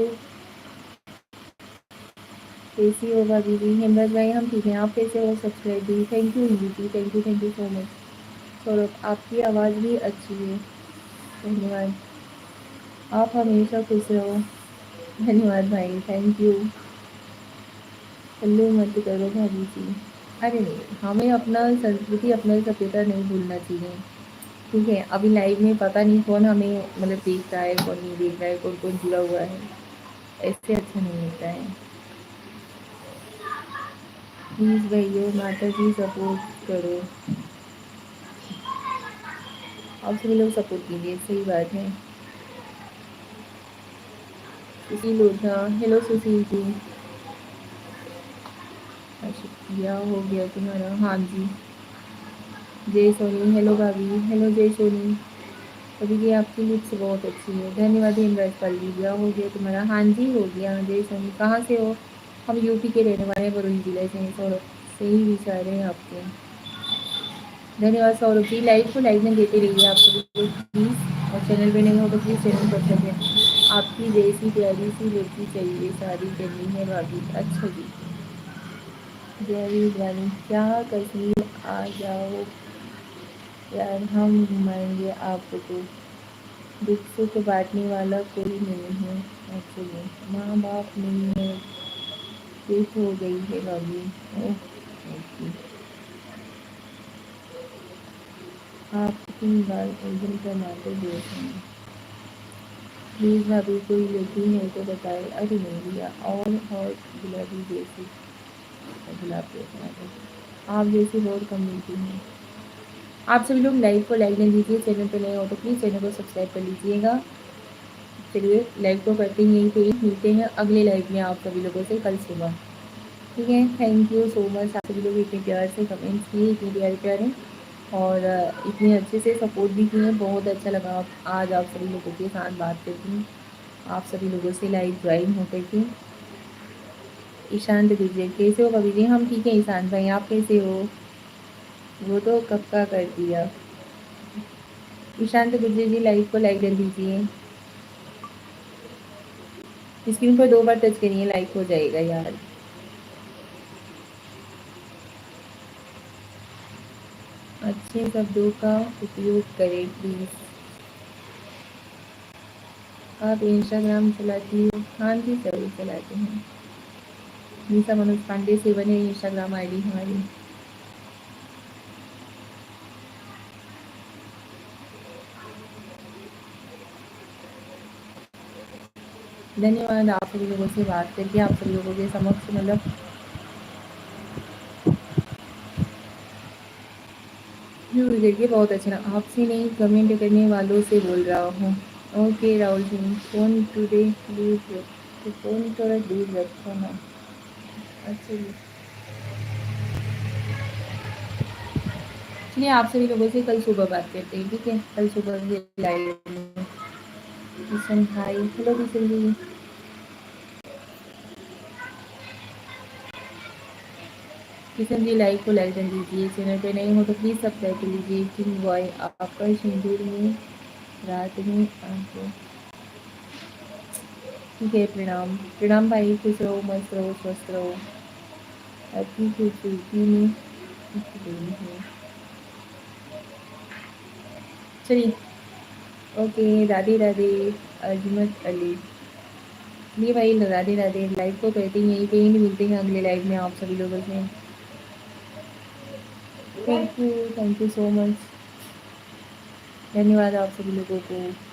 कैसी हो भाभी जी? हेमराज भाई हम ठीक हैं, आप कैसे हो? सब्सक्राइब भी, thank you Indu ji, thank you so much. Saurabh, आपकी आवाज़ भी अच्छी है, धन्यवाद। आप हमेशा खुश रहो। धन्यवाद भाई, थैंक यू। हल्लू मत करो भाभी जी। अरे नहीं, हमें अपना संस्कृति, अपना सभ्यता नहीं भूलना चाहिए। ठीक है, अभी लाइव में पता नहीं कौन हमें मतलब देख रहा है, कौन नहीं देख रहा है, कौन कौन जुड़ा हुआ है। ऐसे अच्छा नहीं होता है। प्लीज़ भाइयों, माता जी सपोर्ट करो। आप सभी लोग सपोर्ट कीजिए, सही बात है। सुशील ओझा, हेलो सुशील जी। अच्छा, ब्याह हो गया तुम्हारा? हाँ जी। जय सोनी, हेलो भाभी। हेलो जय सोनी। अभी की आपकी लिप्स बहुत अच्छी है, धन्यवाद हेमराज पाली। ब्याह हो गया तुम्हारा? हाँ जी हो गया। जय सोनी, कहाँ से हो? हम यूपी के रहने वाले हैं, भदोही जिले से हैं। सौरभ, सही विचार है आपके। धन्यवाद सौरभ जी। लाइव को लाइक में देते रहिए आप सभी लोग प्लीज़, और चैनल पे नहीं हो तो प्लीज़ चैनल पर सकें। आपकी जैसी प्यारी सी लड़की चाहिए, शादी करनी है भाभी। अच्छा जी। जय रानी, क्या कश्मीर आ जाओ यार, हम घुमाएंगे आपको। दुख सुख बांटने वाला कोई नहीं है। अच्छा जी, माँ बाप नहीं है, डेथ हो गई है भाभी। ओह, ओके। आप 3 बार भोजन टमाटर देते हैं। प्लीज़ भाभी कोई लड़की है तो बताए। अरे नहीं भैया, और गुलाबी जैसी, गुलाब के टमाटर आप जैसी बहुत कम मिलती हैं। आप सभी लोग लाइव को लाइक नहीं दीजिए, चैनल पे नए हो तो प्लीज़ चैनल को सब्सक्राइब कर लीजिएगा। चलिए लाइव को करते हैं यहीं पे, मिलते हैं अगले लाइव में आप सभी लोगों से कल सुबह। ठीक है, थैंक यू सो मच। आप सभी लोग इतने प्यार से कमेंट्स किए, इतने प्यारे प्यारे, और इतने अच्छे से सपोर्ट भी किए। बहुत अच्छा लगा आज आप सभी लोगों के साथ बात करके, आप सभी लोगों से लाइव ज्वाइन होकर के। ईशांत गुर्जर, कैसे हो भाभी जी? हम ठीक है ईशांत भाई, आप कैसे हो? वो तो कब का कर दिया। ईशांत गुर्जर जी, लाइव को लाइक कर दीजिए। स्क्रीन पर 2 बार टच करिए, लाइक हो जाएगा यार। अच्छे शब्दों का उपयोग करें प्लीज़। आप इंस्टाग्राम चलाती हो? हाँ जी, ज़रूर चलाते हैं। निशा मनोज पांडे 7 है इंस्टाग्राम आईडी हमारी। धन्यवाद आप सभी लोगों से बात करके, आप सभी लोगों के समक्ष मतलब करके बहुत अच्छा लगा। आपसे नहीं, कमेंट करने वालों से बोल रहा हूँ। Okay Rahul Singh, phone today दूर रख, तो फ़ोन थोड़ा दूर रखो ना। अच्छा जी, चलिए आप सभी लोगों से कल सुबह बात करते हैं, ठीक है? कल सुबह के लाइव में। किशन हाय, हेलो किशन जी। किशन जी लाइक को लाइक कर दीजिए, चैनल पे नए हो तो प्लीज़ सब्सक्राइब कर लीजिए। किंग बॉय आपका सिंदूर में रात में आके, ठीक है, प्रणाम प्रणाम भाई, खुश रहो, मस्त रहो, स्वस्थ रहो। आपकी खूबसूरती में एक देन है। चलिए, ओके, राधे राधे। अजमत अली, चलिए भाई, राधे राधे। लाइव को कहते हैं यहीं पे ही मिलते हैं अगले लाइव में आप सभी लोगों से। Thank you so much. धन्यवाद आप सभी लोगों को।